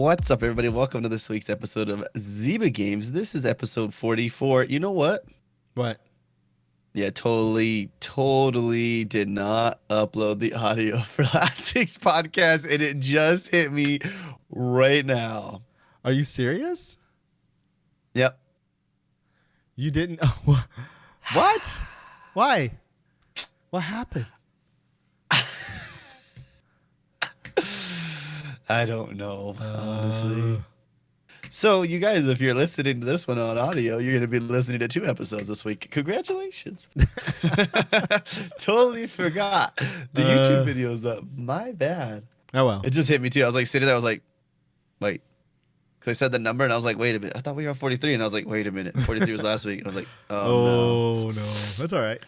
What's up, everybody? Welcome to this week's episode of Zyba Games. This is episode 44. You know what? What? Yeah, totally did not upload the audio for last week's podcast, and it just hit me right now. Are you serious? Yep. You didn't? What? Why? What happened? I don't know, honestly. So, you guys, if you're listening to this one on audio, you're going to be listening to 2 episodes this week. Congratulations. Totally forgot. The YouTube video's up. My bad. Oh, well. It just hit me, too. I was like sitting there. I was like, wait. Because I said the number, and I was like, wait a minute. I thought we were on 43. And I was like, wait a minute. 43 was last week. And I was like, oh, no. That's all right.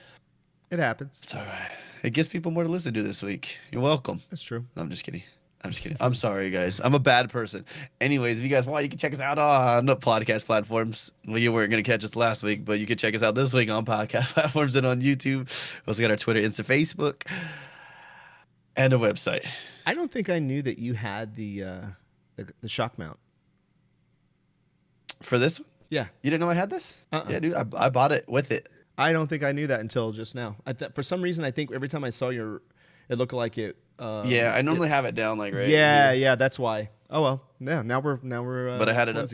It happens. It's all right. It gives people more to listen to this week. You're welcome. That's true. No, I'm just kidding. I'm sorry, guys. I'm a bad person. Anyways, if you guys want, you can check us out on the podcast platforms. Well, you weren't going to catch us last week, but you can check us out this week on podcast platforms and on YouTube. We also got our Twitter, Insta, Facebook, and a website. I don't think I knew that you had the shock mount. For this one? Yeah. You didn't know I had this? Uh-uh. Yeah, dude. I bought it with it. I don't think I knew that until just now. For some reason, I think every time I saw it looked like it. Yeah, I normally have it down like right. Yeah, that's why. Oh well, yeah. Now we're. But I had it up.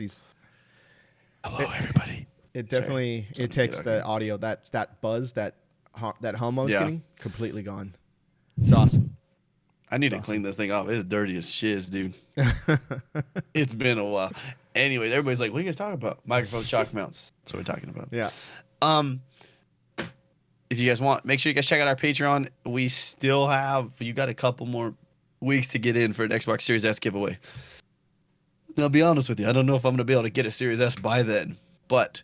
Hello, everybody. It definitely takes the audio that buzz that hum I was getting completely gone. It's awesome. I need to clean this thing off. It's dirty as shiz, dude. It's been a while. Anyways, everybody's like, "What are you guys talking about?" Microphone shock mounts. That's what we're talking about. Yeah. If you guys want, make sure you guys check out our Patreon. We still have, you got a couple more weeks to get in for an Xbox Series S giveaway. And I'll be honest with you, I don't know if I'm going to be able to get a Series S by then, but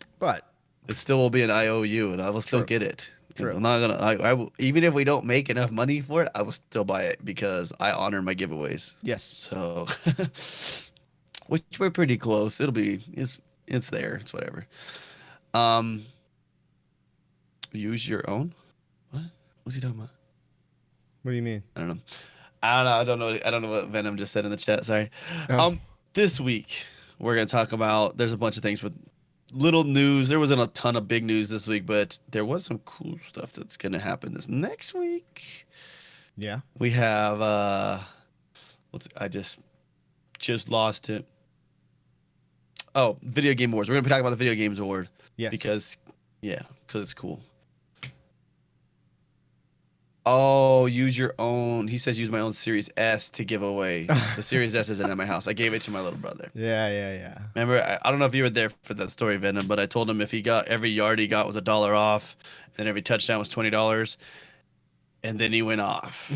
it still will be an IOU, and I will still get it. True. I'm not gonna. I will, even if we don't make enough money for it, I will still buy it because I honor my giveaways. Yes. So, which we're pretty close. It's there. It's whatever. Use your own? What? What's he talking about? What do you mean? I don't know. I don't know what Venom just said in the chat. Sorry. Oh. This week we're gonna talk about. There's a bunch of things with little news. There wasn't a ton of big news this week, but there was some cool stuff that's gonna happen this next week. Yeah. We have. I just lost it. Oh, Video Game Awards. We're gonna be talking about the Video Games Award. Yes. Because it's cool. Oh, use your own. He says use my own Series S to give away. The Series S isn't at my house. I gave it to my little brother. Yeah. Remember, I don't know if you were there for that story, Venom, but I told him if he got every yard he got was $1 off, and every touchdown was $20, and then he went off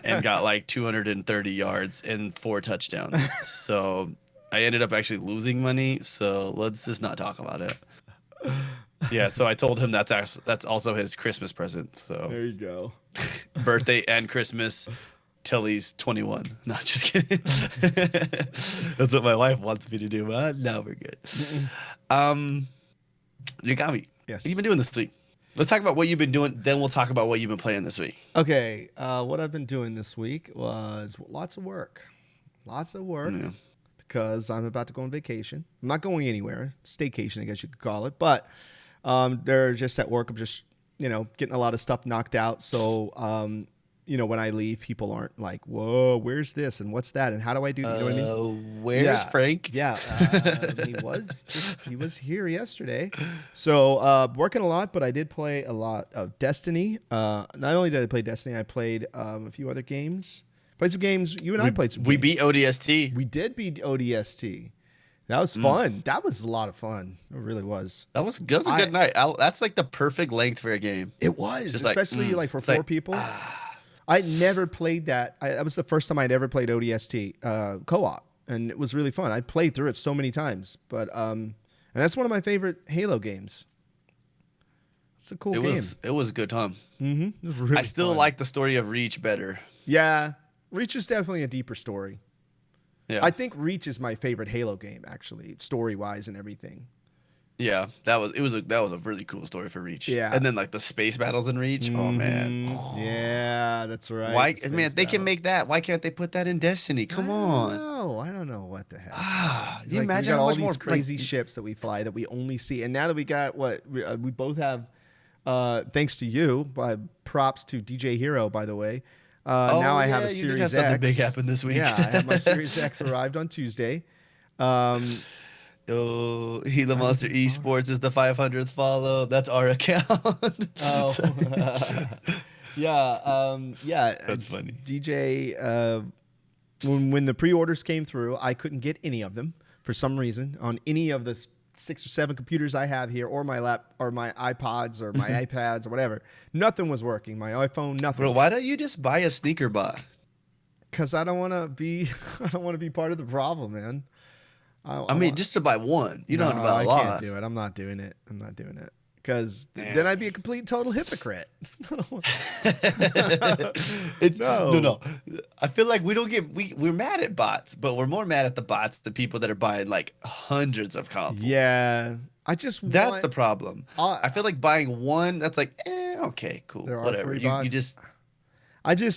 and got like 230 yards and 4 touchdowns. So I ended up actually losing money. So let's just not talk about it. Yeah, so I told him that's also his Christmas present. So there you go. Birthday and Christmas till he's 21. Not just kidding. That's what my wife wants me to do, but now we're good. You got me. Yes. What have you been doing this week? Let's talk about what you've been doing. Then we'll talk about what you've been playing this week. Okay. What I've been doing this week was lots of work. Yeah. Because I'm about to go on vacation. I'm not going anywhere. Staycation, I guess you could call it. But they're just at work. I'm just, getting a lot of stuff knocked out. So, when I leave, people aren't like, whoa, where's this? And what's that? And how do I do that? You know what I mean? Where's Frank? Yeah. He was here yesterday. So working a lot, but I did play a lot of Destiny. Not only did I play Destiny, I played a few other games. Played some games. You and I played some games. We beat ODST. We did beat ODST. That was fun. That was a lot of fun. It really was. That was a good night. That's like the perfect length for a game. It was, just especially for 4 people. I never played that. That was the first time I'd ever played ODST co-op, and it was really fun. I played through it so many times, but and that's one of my favorite Halo games. It's a cool game. It was a good time. Mm-hmm. It was really I still fun. like the story of Reach better. Yeah, Reach is definitely a deeper story. Yeah. I think Reach is my favorite Halo game, actually, story-wise and everything. Yeah, that was a really cool story for Reach. Yeah. And then like the space battles in Reach. Oh man. Yeah, that's right. Why the man, space they can battles. make that. Why can't they put that in Destiny? Come on. I don't know what the heck. You Like, we imagine got how all much more these crazy ships that we fly that we only see, and now that we got we both have, thanks to you, by props to DJ Hero, by the way. Now Oh I have yeah, a you did have Series something big X. happen this week. Yeah, I have my Series X arrived on Tuesday. Um, Oh, Gila I'm Monster looking forward. Esports is the 500th follow. That's our account. Oh, So- yeah. That's funny. DJ. When the pre-orders came through, I couldn't get any of them for some reason on any of the 6 or 7 computers I have here, or my or my iPods, or my iPads, or whatever. Nothing was working. My iPhone, nothing. Bro, why don't you just buy a sneaker bot? Because I don't want to be, I don't want to be part of the problem, man. I mean, just to buy one. You don't have to buy a I lot. can't do it. I'm not doing it. I'm not doing it. Because Damn. then I'd be a complete total hypocrite. It's No. no. I feel like we're mad at bots, but we're more mad at the bots than people that are buying like hundreds of consoles. Yeah, I just That's want, the problem. I feel like buying one, that's like, okay, cool, There are whatever. free You bots. just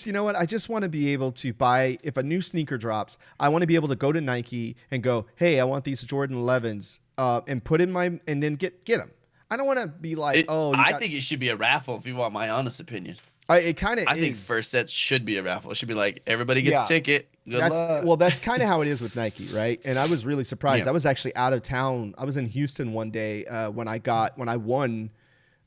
you know what? I just want to be able to buy, if a new sneaker drops, I want to be able to go to Nike and go, hey, I want these Jordan 11s, and put in my, and then get them. I don't want to be like, I think it should be a raffle if you want my honest opinion. It kind of I think first sets should be a raffle. It should be like everybody gets a ticket. Good luck. Well, that's kind of how it is with Nike, right? And I was really surprised. Yeah. I was actually out of town. I was in Houston one day when I won.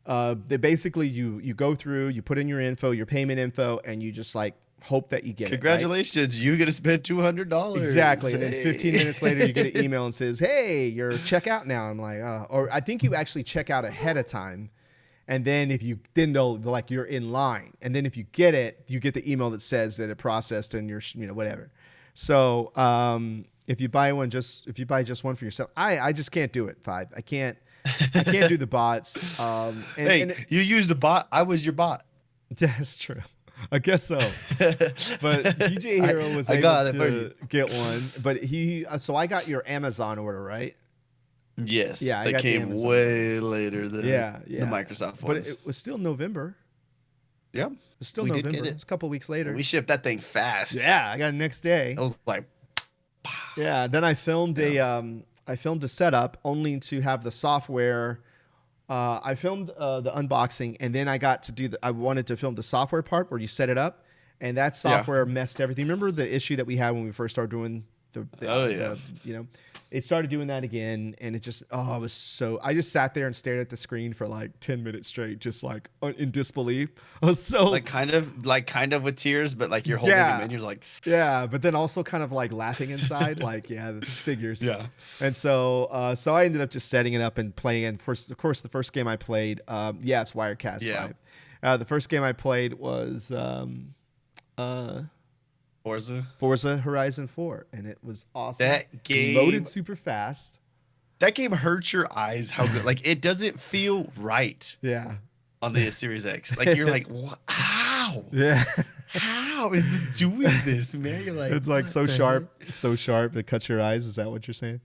They basically you go through, you put in your info, your payment info, and you just like hope that you get Congratulations, it. You get to spend $200. Exactly. And then 15 minutes later, you get an email and says, hey, you're check out now. I'm like, or I think you actually check out ahead of time. And then if you didn't know, like, you're in line. And then if you get it, you get the email that says that it processed and you're, whatever. So if you buy just one for yourself, I just can't do it. I can't do the bots. And you used the bot. I was your bot. That's true. I guess so. But DeeJayHerro was able to get one. But so I got your Amazon order, right? Yes. Yeah, that came way later than the Microsoft ones. But it was still November. Yep. It was still We did November. get it. It was a couple weeks later. We shipped that thing fast. Yeah, I got it next day. It was like, yeah. Then I filmed a setup only to have the software. I filmed the unboxing, and then I got to I wanted to film the software part where you set it up, and that software messed everything. Remember the issue that we had when we first started doing it started doing that again, and it just I just sat there and stared at the screen for like 10 minutes straight, just like in disbelief. I was so kind of with tears, but like you're holding them in, you're like, but then also kind of like laughing inside, like the figures. Yeah. And so I ended up just setting it up and playing it. Of course, the first game I played, it's Wirecast 5. The first game I played was Forza Horizon 4, and it was awesome. That game loaded super fast. That game hurts your eyes. How good! Like, it doesn't feel right. Yeah. On the Series X, like you're like, how? Yeah. How is this doing this, man? You're like, it's like so sharp it cuts your eyes. Is that what you're saying?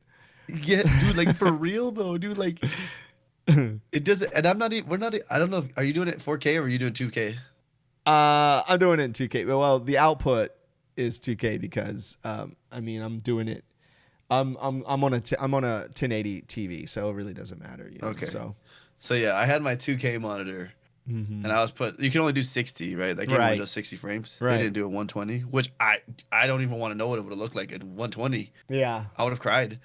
Yeah, dude. Like, for real though, dude. Like, it doesn't. And I'm not. We're not. I don't know. Are you doing it 4K or are you doing 2K? I'm doing it in 2K. Well, the output is 2K because I'm doing it. I'm on a 1080 TV, so it really doesn't matter. Okay. So yeah, I had my 2K monitor, and I was you can only do 60, right? That game only does 60 frames. Right. They didn't do a 120, which I don't even want to know what it would have looked like at 120. Yeah. I would have cried.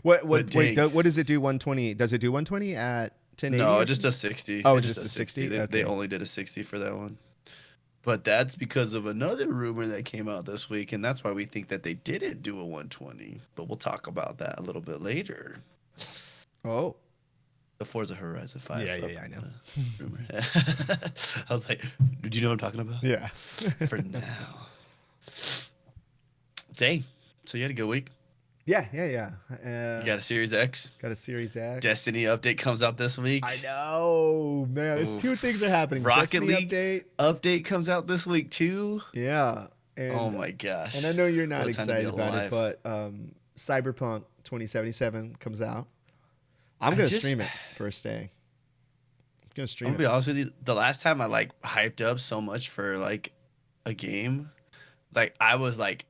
What does it do 120? Does it do 120 at 1080? No, it just does 60. Oh, it just a 60. They only did a 60 for that one. But that's because of another rumor that came out this week, and that's why we think that they didn't do a 120. But we'll talk about that a little bit later. Oh. The Forza Horizon 5. Yeah, I know. Rumor. I was like, do you know what I'm talking about? Yeah. For now. Dang. So you had a good week? Yeah. You got a Series X? Got a Series X. Destiny update comes out this week. I know, man. There's two things are happening. Rocket Destiny League update comes out this week too. Yeah. And, oh my gosh. And I know you're not excited about it, but Cyberpunk 2077 comes out. I'm gonna stream it first day. I'm gonna stream I'm gonna be honest with you. The last time I like hyped up so much for like a game, like I was like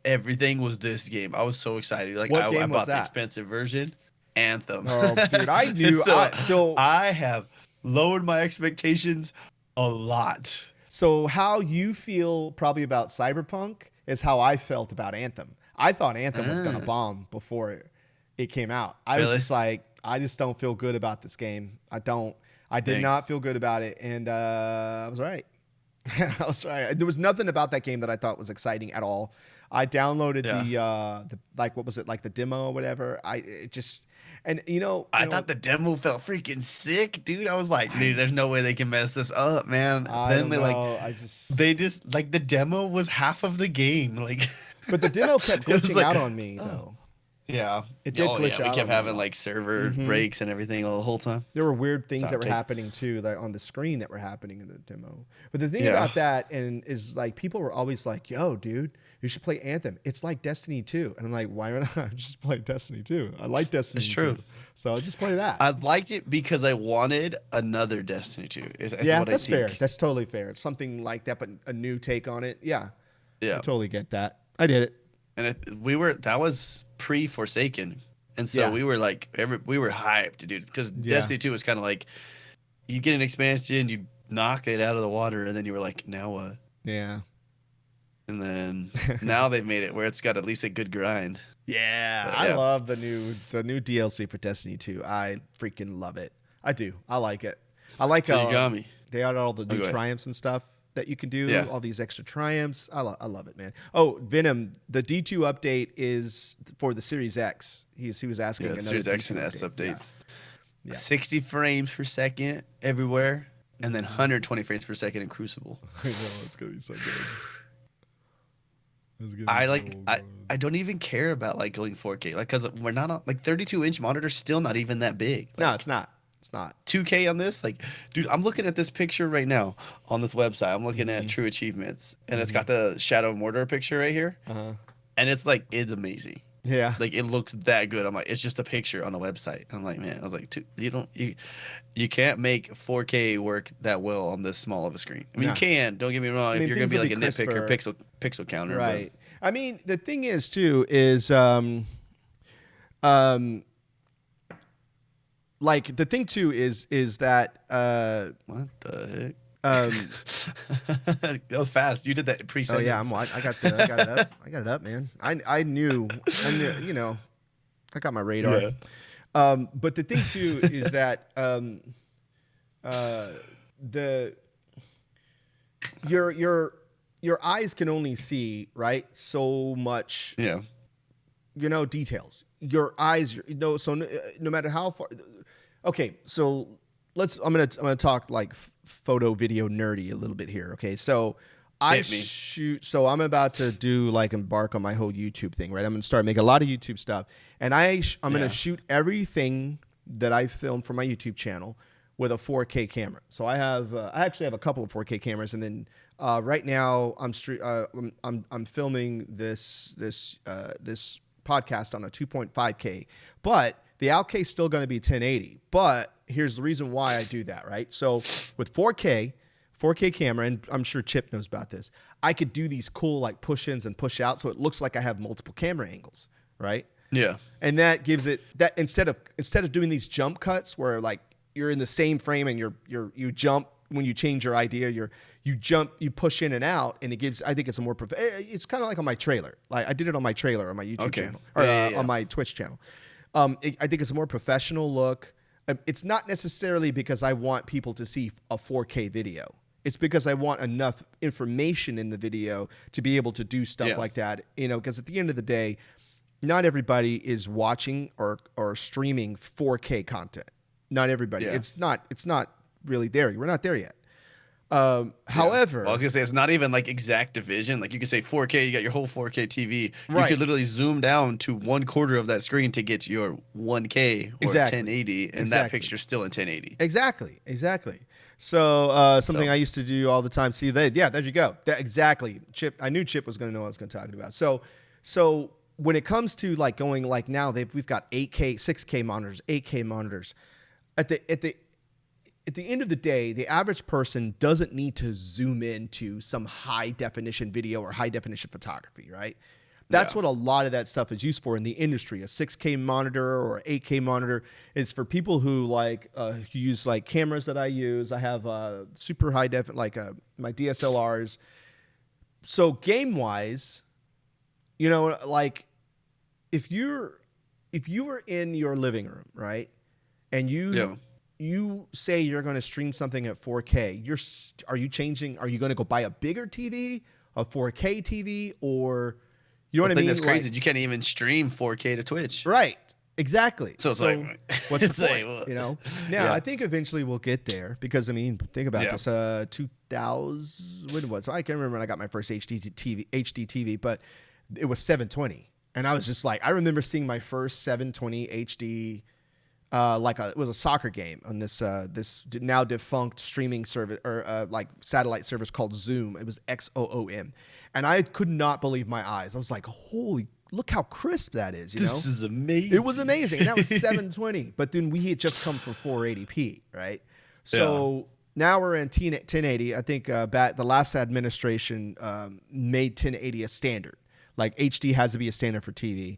everything was this game. I was so excited. Like What game I was bought the that? expensive version, Anthem. Oh, dude, I knew. So I have lowered my expectations a lot. So how you feel probably about Cyberpunk is how I felt about Anthem. I thought Anthem was gonna bomb before it came out. I was just like, I just don't feel good about this game. I did not feel good about it, and I was right. I was right. There was nothing about that game that I thought was exciting at all. I downloaded the like, what was it, like the demo or whatever. I thought the demo felt freaking sick, dude. I was like, dude, there's no way they can mess this up, man. They just like the demo was half of the game, like. But the demo kept glitching out on me though. Yeah, it did glitch out. We kept having like server breaks and everything all the whole time. There were weird things that were happening too, like on the screen that were happening in the demo. But the thing about that is like people were always like, "Yo, dude, you should play Anthem. It's like Destiny 2." And I'm like, "Why not I just play Destiny 2? I like Destiny 2." It's true. So I'll just play that. I liked it because I wanted another Destiny 2. That's fair. That's totally fair. It's something like that, but a new take on it. Yeah. I totally get that. I did it. And that was pre-Forsaken, and so we were like we were hyped, dude, because Destiny 2 was kind of like you get an expansion, you knock it out of the water, and then you were like, now what? Yeah. And then now they've made it where it's got at least a good grind. Yeah, I love the new DLC for Destiny 2. I freaking love it. I do. I like it. I like so you got me. They added all the new triumphs and stuff that you can do, all these extra triumphs. I love it, man. Oh, Venom, the D2 update is for the Series X. He was asking another Series X and S updates. Yeah. 60 frames per second everywhere, and then 120 frames per second in Crucible. I know, it's gonna be so good. I don't even care about like going 4K, like because we're not on, like 32-inch monitor's still not even that big. Like, no, it's not. It's not 2K on this. Like, dude, I'm looking at this picture right now on this website. I'm looking at True Achievements, and it's got the Shadow of Mordor picture right here, and it's like it's amazing. Yeah, like it looks that good. I'm like, it's just a picture on a website. I'm like, man, I was like, you can't make 4K work that well on this small of a screen. I mean, you can. Don't get me wrong. If you're gonna be like a nitpicker, pixel counter, right? But. I mean, the thing is too is like the thing too is that what the heck? That was fast. You did that pre-sentence. Oh yeah, I got it up. I got it up, man. I knew, you know, I got my radar. Yeah. But the thing too is that your eyes can only see, right, so much. Yeah. You know, details. Your eyes, so no matter how far. Okay, so I'm gonna talk like photo video nerdy a little bit here. Okay, so so I'm about to embark on my whole YouTube thing, right? I'm gonna start making a lot of YouTube stuff, and I'm gonna shoot everything that I film for my YouTube channel with a 4K camera. So I actually have a couple of 4K cameras, and then right now I'm filming this podcast on a 2.5K, but the outcast is still going to be 1080. But here's the reason why I do that, right? So with 4K camera, and I'm sure Chip knows about this, I could do these cool like push-ins and push-outs, so it looks like I have multiple camera angles, right? Yeah. And that gives it that instead of doing these jump cuts where like you're in the same frame and you jump when you change your idea, you push in and out, and I think it's a more it's kind of like on my trailer. Like I did it on my trailer on my YouTube channel or on my Twitch channel. I think it's a more professional look. It's not necessarily because I want people to see a 4K video. It's because I want enough information in the video to be able to do stuff like that. You know, because at the end of the day, not everybody is watching or streaming 4K content. Not everybody. Yeah. It's not really there. We're not there yet. However, well, I was gonna say it's not even like exact division. Like you could say 4K, you got your whole 4K TV. Right. You could literally zoom down to 1/4 of that screen to get to your 1K or 1080, and that picture's still in 1080. Exactly. So something I used to do all the time. See, there you go. Exactly. Chip, I knew Chip was gonna know what I was gonna talk about. So when it comes to like going like now we've got 8K, 6K monitors, 8K monitors. At the end of the day, the average person doesn't need to zoom into some high definition video or high definition photography, right? That's what a lot of that stuff is used for in the industry. A 6K monitor or 8K monitor is for people who like use like cameras that I use. I have super high def, like my DSLRs. So game wise, you know, like if you were in your living room, right, and you say you're going to stream something at 4K, are you going to go buy a bigger TV, a 4K TV, or you know what I mean? That's crazy. You can't even stream 4K to Twitch. Right. Exactly. So it's like, what's the point? You know? Now, I think eventually we'll get there because, I mean, think about this. 2000, when was it? I can't remember when I got my first HD TV, but it was 720. And I was just like, I remember seeing my first 720 HD, it was a soccer game on this now defunct streaming service or like satellite service called Zoom. It was XOOM. And I could not believe my eyes. I was like, holy, look how crisp that is. This is amazing. It was amazing. And that was 720. But then we had just come from 480p, right? So now we're in 1080. I think the last administration made 1080 a standard. Like HD has to be a standard for TV.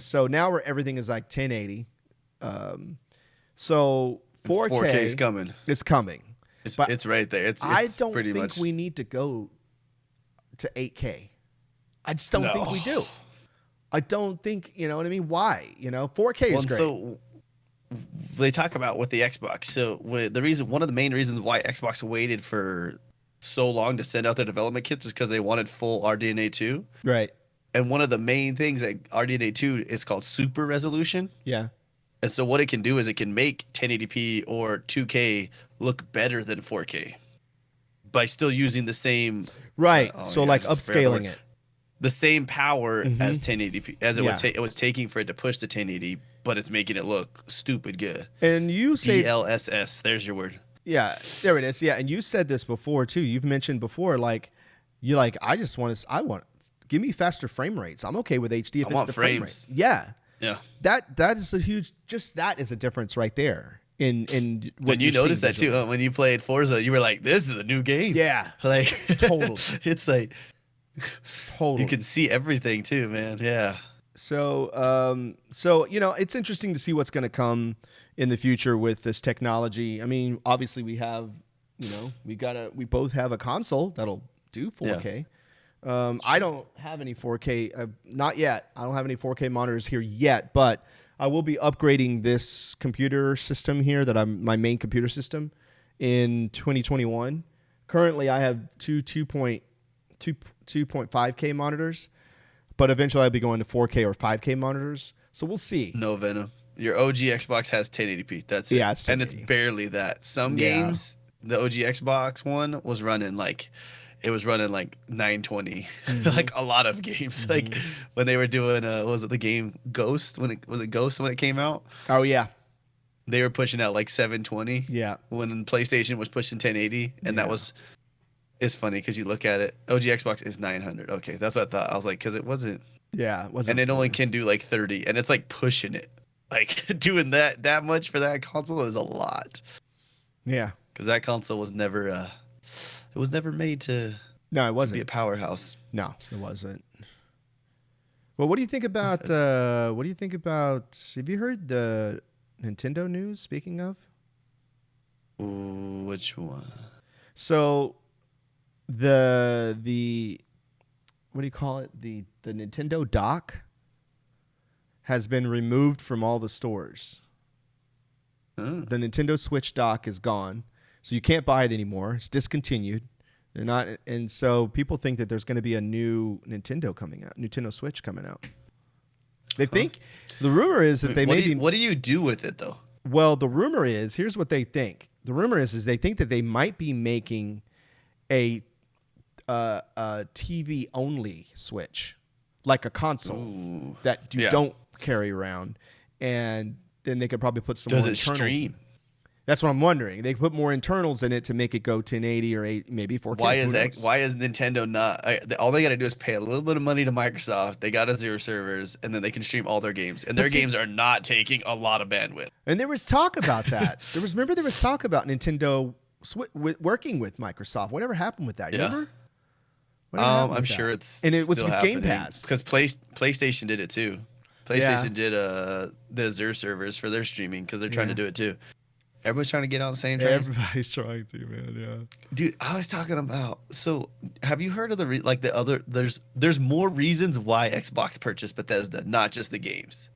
So now everything is like 1080. So 4K is coming. It's coming. It's right there. I don't think we need to go to 8K. I just don't think we do. I don't think, you know what I mean? Why? You know, 4K is great. So they talk about with the Xbox. So one of the main reasons why Xbox waited for so long to send out their development kits is because they wanted full RDNA 2. Right. And one of the main things that RDNA 2 is called super resolution. Yeah. And so what it can do is it can make 1080p or 2K look better than 4K by still using the same. Right. Upscaling it. The same power as 1080p as it was taking for it to push to 1080, but it's making it look stupid good. And you say DLSS. There's your word. Yeah, there it is. Yeah, and you said this before too. You've mentioned before, like you like give me faster frame rates. I'm okay with HD if it's the frame rate. Yeah. Yeah. That is that is a difference right there. In when you noticed that too, when you played Forza, you were like, "This is a new game." Yeah, like totally. It's like totally. You can see everything too, man. Yeah. So you know, it's interesting to see what's going to come in the future with this technology. I mean, obviously we have, you know, we both have a console that'll do 4K. Yeah. I don't have any 4K, not yet. I don't have any 4K monitors here yet, but I will be upgrading this computer system here my main computer system in 2021. Currently, I have two 2.5K monitors, but eventually I'll be going to 4K or 5K monitors. So we'll see. No Venom. Your OG Xbox has 1080p. That's it. Yeah, it's 1080. And it's barely that. Some games, the OG Xbox one was running like 920. Like a lot of games. Like when they were doing was it the game Ghost when it came out? Oh yeah. They were pushing out like 720. Yeah. When PlayStation was pushing 1080, and it's funny because you look at it. OG Xbox is 900. Okay, that's what I thought. I was like, because it wasn't. Yeah, it wasn't. And it only can do like 30, and it's like pushing it. Like doing that much for that console is a lot. Yeah. Because that console was never it was never made to. No, it wasn't. To be a powerhouse. No, it wasn't. Well, what do you think about? Have you heard the Nintendo news? Speaking of. Ooh, which one? So, the what do you call it? The Nintendo dock has been removed from all the stores. The Nintendo Switch dock is gone, so you can't buy it anymore. It's discontinued. They're not, and so people think that there's going to be a new Nintendo Switch coming out. They think the rumor is that What do you do with it though? Well, the rumor is here's what they think. The rumor is they think that they might be making a TV only Switch, like a console that you don't carry around, and then they could probably put some. Does more it stream? That's what I'm wondering. They put more internals in it to make it go 1080 or 8, maybe 4K. Why is Nintendo not? All they got to do is pay a little bit of money to Microsoft. They got Azure servers, and then they can stream all their games. And their games are not taking a lot of bandwidth. And there was talk about that. there was talk about Nintendo working with Microsoft. Whatever happened with that? You remember? I'm sure it's and it was with happening. Game Pass because PlayStation did it too. PlayStation did the Azure servers for their streaming because they're trying to do it too. Everybody's trying to get on the same train. Everybody's trying to, man. Yeah, dude. I was talking about. So, have you heard of the other? There's more reasons why Xbox purchased Bethesda, not just the games.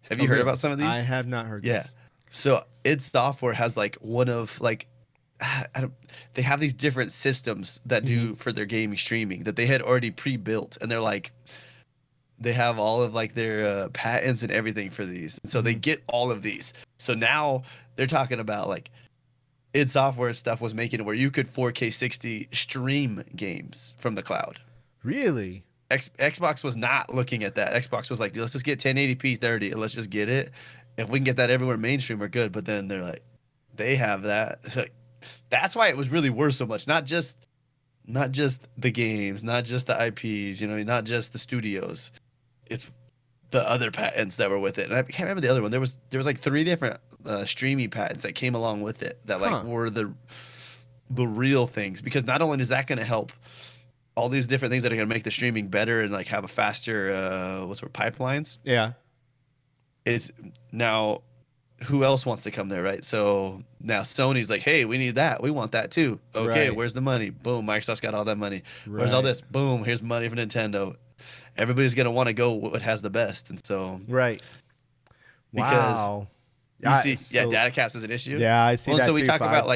Have you heard about some of these? I have not heard. This. So its software has one of they have these different systems that do for their gaming streaming that they had already pre-built, and they have all of their patents and everything for these. So they get all of these. So now they're talking about id Software stuff was making it where you could 4K 60 stream games from the cloud. Really? Xbox was not looking at that. Xbox was like, let's just get 1080p 30 and let's just get it. If we can get that everywhere mainstream, we're good. But then they're like, they have that. So that's why it was really worth so much. Not just the games, not just the IPs, not just the studios. It's the other patents that were with it. And I can't remember the other one. There was 3 different streaming patents that came along with it that were the real things, because not only is that going to help all these different things that are going to make the streaming better and have a faster pipelines. Yeah. It's now who else wants to come there, right? So now Sony's like, hey, we need that. We want that too. Okay, where's the money? Boom, Microsoft's got all that money. Where's all this? Boom, here's money for Nintendo. Everybody's going to want to go what has the best. And so wow. You see, data caps is an issue. Yeah, I see that so we too, talk about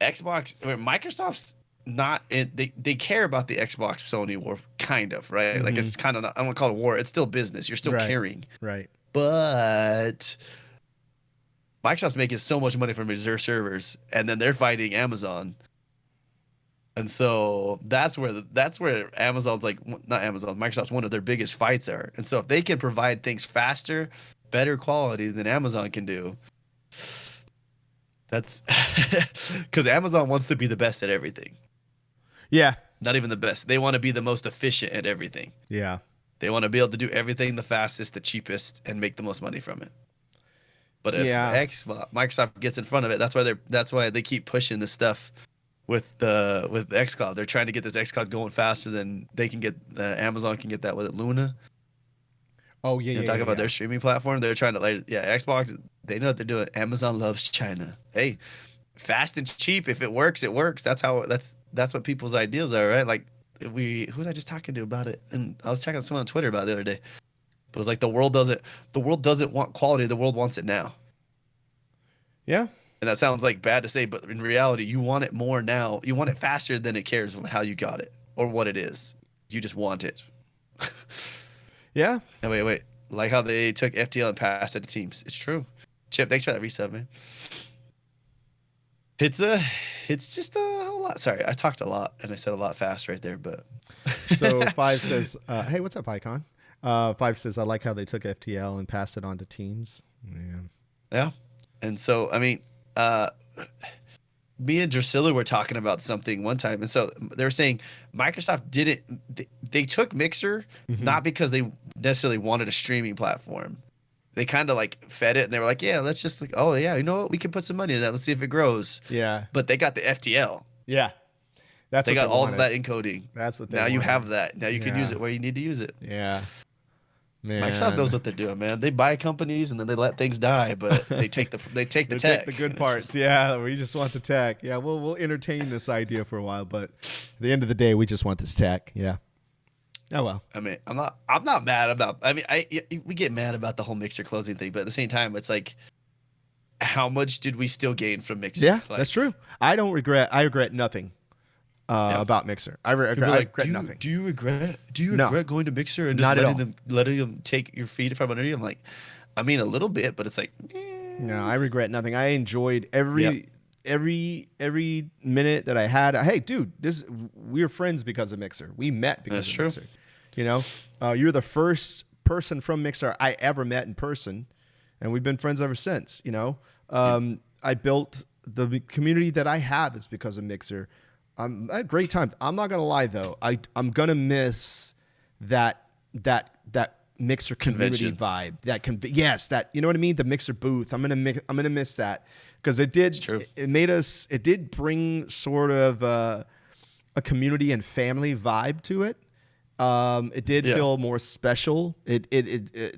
Xbox, Microsoft's not they care about the Xbox Sony war, kind of, right? It's kind of not, I don't want to call it a war. It's still business. You're still caring. Right. But Microsoft's making so much money from Azure servers, and then they're fighting Amazon. And so that's where Amazon's not Amazon, Microsoft's one of their biggest fights are. And so if they can provide things faster, better quality than Amazon can do, that's because Amazon wants to be the best at everything. Yeah. Not even the best. They want to be the most efficient at everything. Yeah. They want to be able to do everything the fastest, the cheapest, and make the most money from it. But if Microsoft gets in front of it, that's why they keep pushing this stuff with xCloud. They're trying to get this xCloud going faster than they can get. Amazon can get that with Luna. Oh yeah, Talk about their streaming platform. They're trying to Xbox. They know what they're doing. Amazon loves China. Hey, fast and cheap. If it works, it works. That's what people's ideals are, right? Who was I just talking to about it? And I was talking to someone on Twitter about it the other day. But it was the world doesn't want quality. The world wants it now. Yeah. And that sounds bad to say, but in reality, you want it more now. You want it faster than it cares how you got it or what it is. You just want it. Yeah. And wait. Like how they took FTL and passed it to Teams. It's true. Chip, thanks for that resub, man. It's just a whole lot. Sorry, I talked a lot and I said a lot fast right there, but. So 5 says, hey, what's up, Icon? 5 says, I like how they took FTL and passed it on to Teams. Yeah. And so, I mean, me and Drusilla were talking about something one time. And so they were saying Microsoft didn't, they took Mixer, not because they necessarily wanted a streaming platform. They kind of fed it and they were like, yeah, let's just oh yeah, you know what? We can put some money in that. Let's see if it grows. Yeah. But they got the FTL. Yeah. They got all of that encoding. That's what they now wanted. You have that. Now you can use it where you need to use it. Yeah. Man. Microsoft knows what they're doing, man. They buy companies and then they let things die, but they take the tech. Take the good parts. Yeah, we just want the tech. Yeah, we'll entertain this idea for a while, but at the end of the day, we just want this tech. Yeah. Oh well. I mean, I'm not mad about. I mean, we get mad about the whole Mixer closing thing, but at the same time, it's how much did we still gain from Mixer? Yeah, that's true. I regret nothing. About Mixer. I regret nothing. Do you regret going to Mixer and just letting them take your feet from under you? I'm like, I mean, a little bit, but it's no, I regret nothing. I enjoyed every minute that I had. Hey, dude, we're friends because of Mixer. We met because of Mixer. You know, you're the first person from Mixer I ever met in person, and we've been friends ever since. You know, built the community that I have is because of Mixer. I had great times. I'm not gonna lie though. I'm gonna miss that Mixer community vibe. That can be, yes, that, you know what I mean. The Mixer booth. I'm gonna miss that because it did bring sort of a community and family vibe to it. It did feel more special. It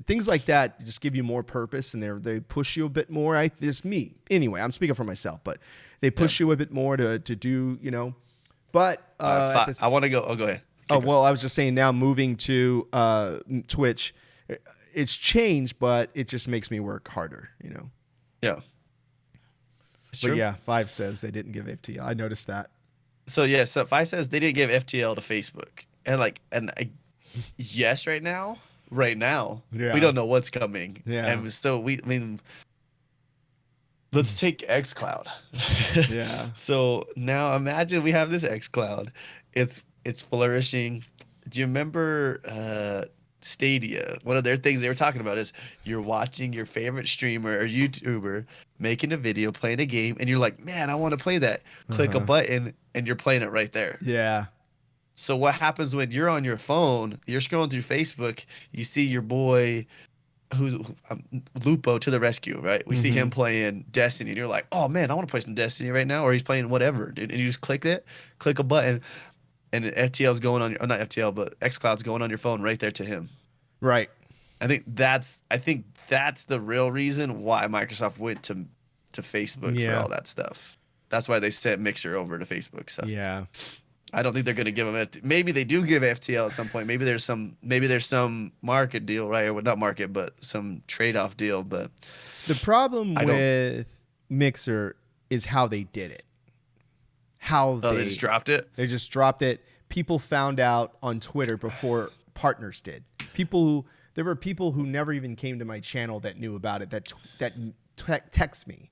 things like that just give you more purpose, and they push you a bit more. There's me anyway. I'm speaking for myself, but they push you a bit more to do, you know. But I want to go. Oh, go ahead. Well, I was just saying now moving to Twitch, it's changed, but it just makes me work harder, you know. Yeah. It's true. Yeah, Five says they didn't give FTL. I noticed that. So Five says they didn't give FTL to Facebook. Yes, right now, we don't know what's coming. Yeah. And still, let's take xCloud. Yeah. So now imagine we have this xCloud. It's flourishing. Do you remember Stadia? One of their things they were talking about is you're watching your favorite streamer or YouTuber making a video, playing a game, and you're like, man, I want to play that. Click a button, and you're playing it right there. Yeah. So what happens when you're on your phone, you're scrolling through Facebook, you see your boy Lupo to the rescue, right? We see him playing Destiny, and you're like, oh man, I want to play some Destiny right now, or he's playing whatever, dude. And you just click a button, and FTL's going on your, not FTL, but xCloud's going on your phone right there to him. Right. I think that's the real reason why Microsoft went to Facebook for all that stuff. That's why they sent Mixer over to Facebook. So yeah. I don't think they're going to give them. Maybe they do give FTL at some point. Maybe there's some market deal, right? Or not market, but some trade-off deal. But the problem with Mixer is how they did it. They just dropped it. They just dropped it. People found out on Twitter before partners did. There were people who never even came to my channel that knew about it. That text me.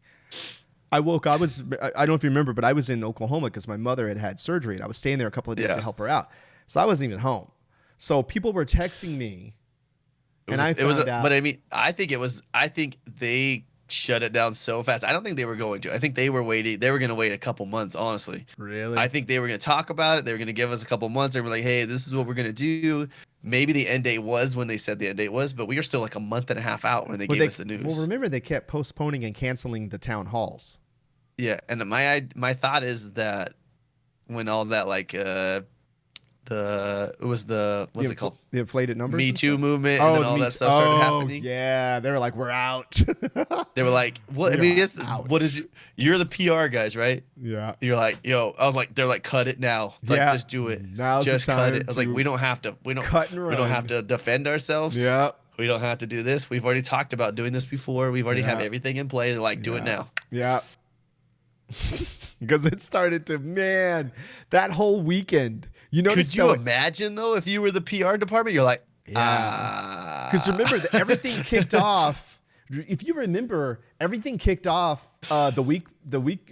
I don't know if you remember, but I was in Oklahoma because my mother had surgery, and I was staying there a couple of days to help her out. So I wasn't even home. So people were texting me, But I mean, I think they shut it down so fast. I don't think they were going to. I think they were waiting. They were going to wait a couple months, honestly. Really? I think they were going to talk about it. They were going to give us a couple months. They were like, hey, this is what we're going to do. Maybe the end date was when they said the end date was, but we were still like a month and a half out when they gave us the news. Well, remember, they kept postponing and canceling the town halls. Yeah, and my thought is that when all that what's it called? The inflated numbers? Me Too movement, and then all that stuff started happening. Yeah, they were like, we're out. They were like, what? You're the PR guys, right? Yeah. You're like, yo, I was like, they're like, cut it now. Like, just do it. Now's just the time cut it. I was like, we don't have to defend ourselves. Yeah. We don't have to do this. We've already talked about doing this before. We've already have everything in play. Like, do it now. Yeah. Because it started to, that whole weekend. Could you imagine, though, if you were the PR department? You're like, Because remember, everything kicked off. If you remember, everything kicked off the week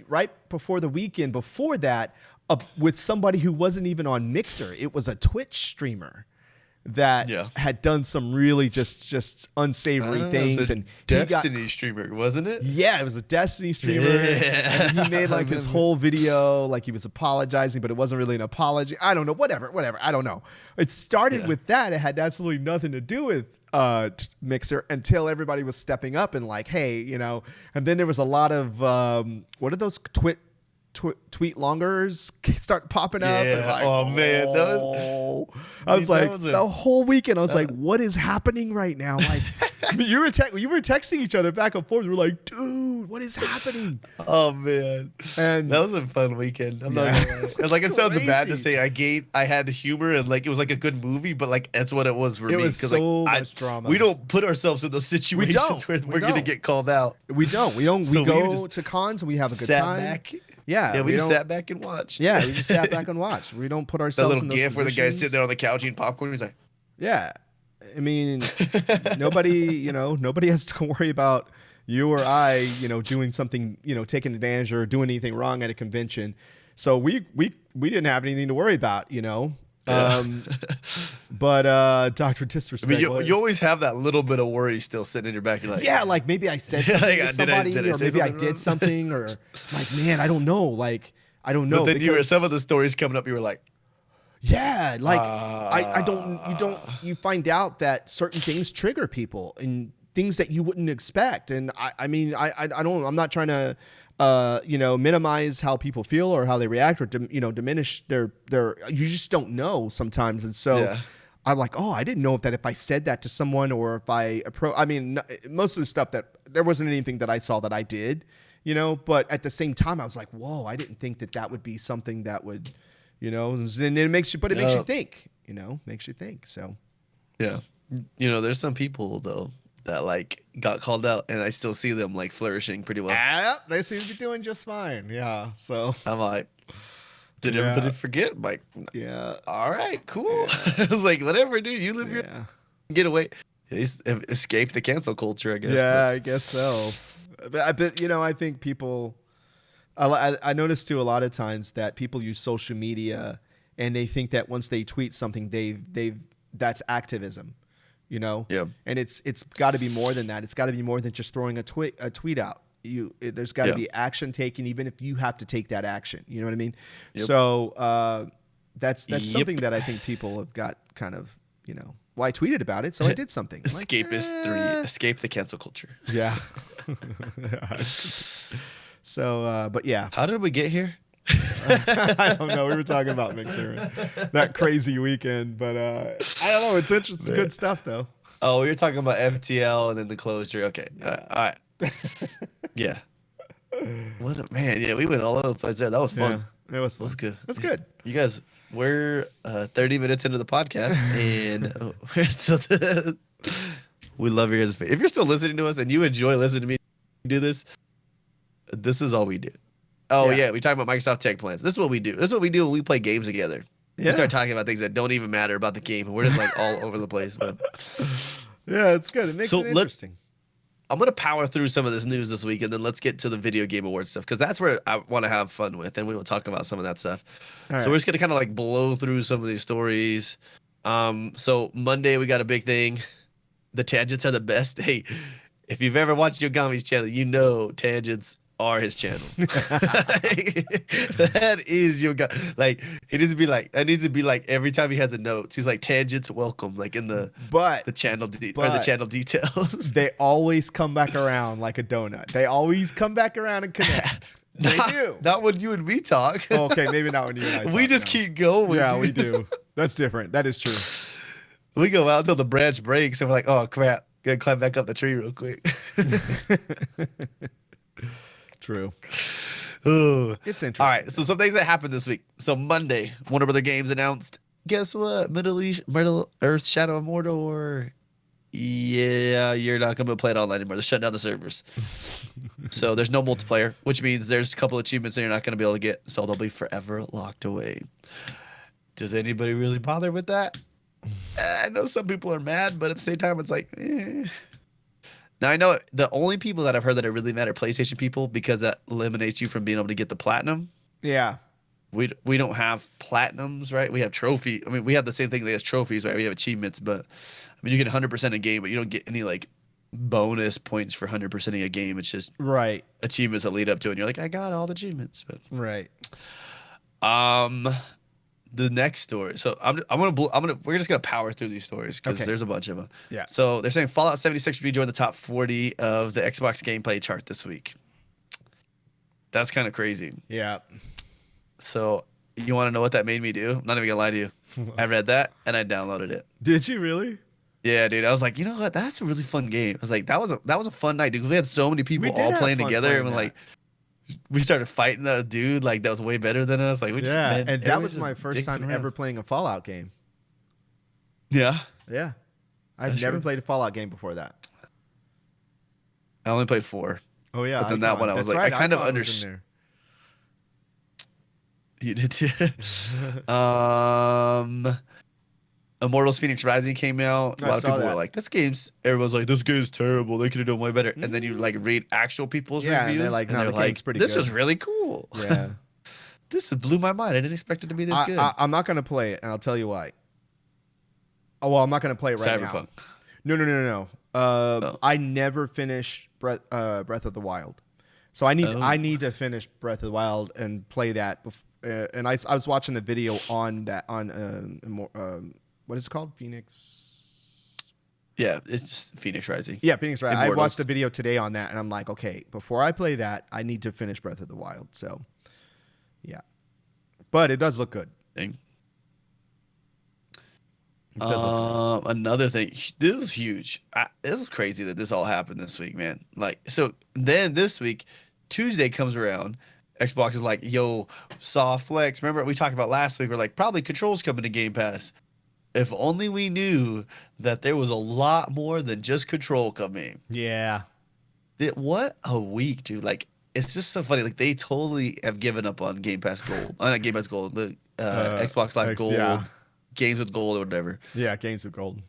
right before the weekend. Before that, with somebody who wasn't even on Mixer. It was a Twitch streamer that had done some really just unsavory things, and Destiny streamer, wasn't it? Yeah, it was a Destiny streamer. Yeah. And he made like this whole video, like he was apologizing, but it wasn't really an apology. I don't know, whatever. I don't know. It started with that. It had absolutely nothing to do with Mixer until everybody was stepping up and like, hey, and then there was a lot of what are those tweet longers start popping up. Yeah. Like, oh man, I was like, the whole weekend I was like, what is happening right now? Like, you were texting each other back and forth. We were like, dude, what is happening? Oh man, and that was a fun weekend. I'm not gonna lie. And like, it sounds bad to say I had humor and like it was like a good movie, but like that's what it was for me. It was so much drama. We don't put ourselves in those situations where we're gonna get called out. We don't. We go to cons and we have a good time. Back. Yeah, we just sat back and watched. Yeah, we just sat back and watched. We don't put ourselves in those gif where the guy's sitting there on the couch eating popcorn. He's like, yeah. I mean, nobody has to worry about you or I, doing something, taking advantage or doing anything wrong at a convention. So we didn't have anything to worry about, But Dr. Disrespect. I mean, you always have that little bit of worry still sitting in your back. You're like, yeah, like maybe I said something to somebody, or maybe I did something, or like, man, I don't know. Like, I don't know. But then you were some of the stories coming up. You were like, yeah, like you find out that certain things trigger people and things that you wouldn't expect. And I mean, I'm not trying to, minimize how people feel or how they react, or diminish their. You just don't know sometimes, and so. Yeah. I'm like, oh, I didn't know that if I said that to someone, or if most of the stuff that there wasn't anything that I saw that I did, but at the same time, I was like, whoa, I didn't think that would be something that would, and it makes you, makes you think, makes you think. So, yeah. There's some people though that like got called out, and I still see them like flourishing pretty well. Yeah, they seem to be doing just fine. Yeah. So I'm like, did everybody forget? I'm like, yeah. All right, cool. Yeah. I was like, whatever, dude. You live your get away. Escape the cancel culture, I guess. Yeah, I guess so. But I think people. I noticed too a lot of times that people use social media, and they think that once they tweet something, that's activism, Yeah. And it's got to be more than that. It's got to be more than just throwing a tweet out. There's got to be action taken, even if you have to take that action. You know what I mean? Yep. So that's something that I think people have got kind of, well, I tweeted about it, so I did something. Escapist 3, escape the cancel culture. Yeah. So, but yeah. How did we get here? I don't know. We were talking about Mixer, that crazy weekend, but I don't know. It's interesting. Good stuff, though. Oh, we were talking about FTL and then the closure. Okay. All right. Yeah. What a man. Yeah, we went all over the place there. That was fun. Yeah, it was fun. It was good. That's good. You guys, we're 30 minutes into the podcast, and we're still. We love you guys. If you're still listening to us and you enjoy listening to me do this, this is all we do. Oh yeah, we talk about Microsoft tech plans. This is what we do. This is what we do when we play games together. Yeah. We start talking about things that don't even matter about the game, and we're just like all over the place. But yeah, it's good. It makes it interesting. I'm going to power through some of this news this week, and then let's get to the video game awards stuff, because that's where I want to have fun with, and we will talk about some of that stuff. So we're just going to kind of like blow through some of these stories. So Monday, we got a big thing. The tangents are the best. Hey, if you've ever watched Yogomi's channel, you know tangents are his channel. That is Yogomi. Like, it needs to be like, that needs to be like every time he has a note, he's like, tangents welcome, like in the channel or the channel details. They always come back around like a donut. They always come back around and connect. They do. Not when you and me talk. Okay, maybe not when you and I talk. We just keep going. Yeah, we do. That's different. That is true. We go out until the branch breaks, and we're like, oh crap, gotta climb back up the tree real quick. True. Ooh. It's interesting. All right, so some things that happened this week. So Monday, Warner Brother Games announced, guess what? Middle Earth Shadow of Mordor. Yeah, you're not going to play it online anymore. They're shutting down the servers. So there's no multiplayer, which means there's a couple achievements that you're not going to be able to get. So they'll be forever locked away. Does anybody really bother with that? I know some people are mad, but at the same time, it's like, eh. Now, I know the only people that I've heard that are really mad are PlayStation people, because that eliminates you from being able to get the platinum. Yeah. We don't have platinums, right? We have trophy. I mean, we have the same thing as trophies, right? We have achievements, but I mean, you get 100% a game, but you don't get any like bonus points for 100%ing a game. It's just achievements that lead up to it. And you're like, I got all the achievements, but the next story. So we're just gonna power through these stories because there's a bunch of them. Yeah. So they're saying Fallout 76 rejoined the top 40 of the Xbox gameplay chart this week. That's kind of crazy. Yeah. So you want to know what that made me do? I'm not even gonna lie to you. I read that and I downloaded it. Did you really? Yeah, dude. I was like, you know what? That's a really fun game. I was like, that was a fun night, dude. Because we had so many people all playing together, and like we started fighting that dude like that was way better than us. Like we just and that was my first time ever playing a Fallout game. Yeah. Yeah. I've never played a Fallout game before that. I only played 4. Oh yeah. But then that one I was like, I kind of understood. You did too. Immortals Phoenix Rising came out. A lot of people were like, everyone's like, this game's terrible. They could have done way better. And then you like read actual people's reviews. And they're like, no, the game's pretty good. This is really cool. Yeah. this blew my mind. I didn't expect it to be this good. I'm not gonna play it, and I'll tell you why. Oh well, I'm not gonna play it right Cyberpunk. now. No. I never finished Breath of the Wild, so I need to finish Breath of the Wild and play that. And I was watching a video on that on what is it called? Phoenix. Yeah, it's just Phoenix Rising. Yeah, Phoenix Rising. Immortals. I watched a video today on that, and I'm like, okay, before I play that, I need to finish Breath of the Wild. So, yeah, but it does look good. Thing. It does look good. Another thing, this is huge. This was crazy that this all happened this week, man. Like, so then this week, Tuesday comes around. Xbox is like, yo, saw flex. Remember we talked about last week? We're like, probably controls coming to Game Pass. If only we knew that there was a lot more than just control coming. Yeah. What a week, dude. Like, it's just so funny. Like, they totally have given up on Game Pass Gold. Not Game Pass Gold. Xbox Live Gold. Yeah. Games with Gold or whatever. Yeah, games with gold.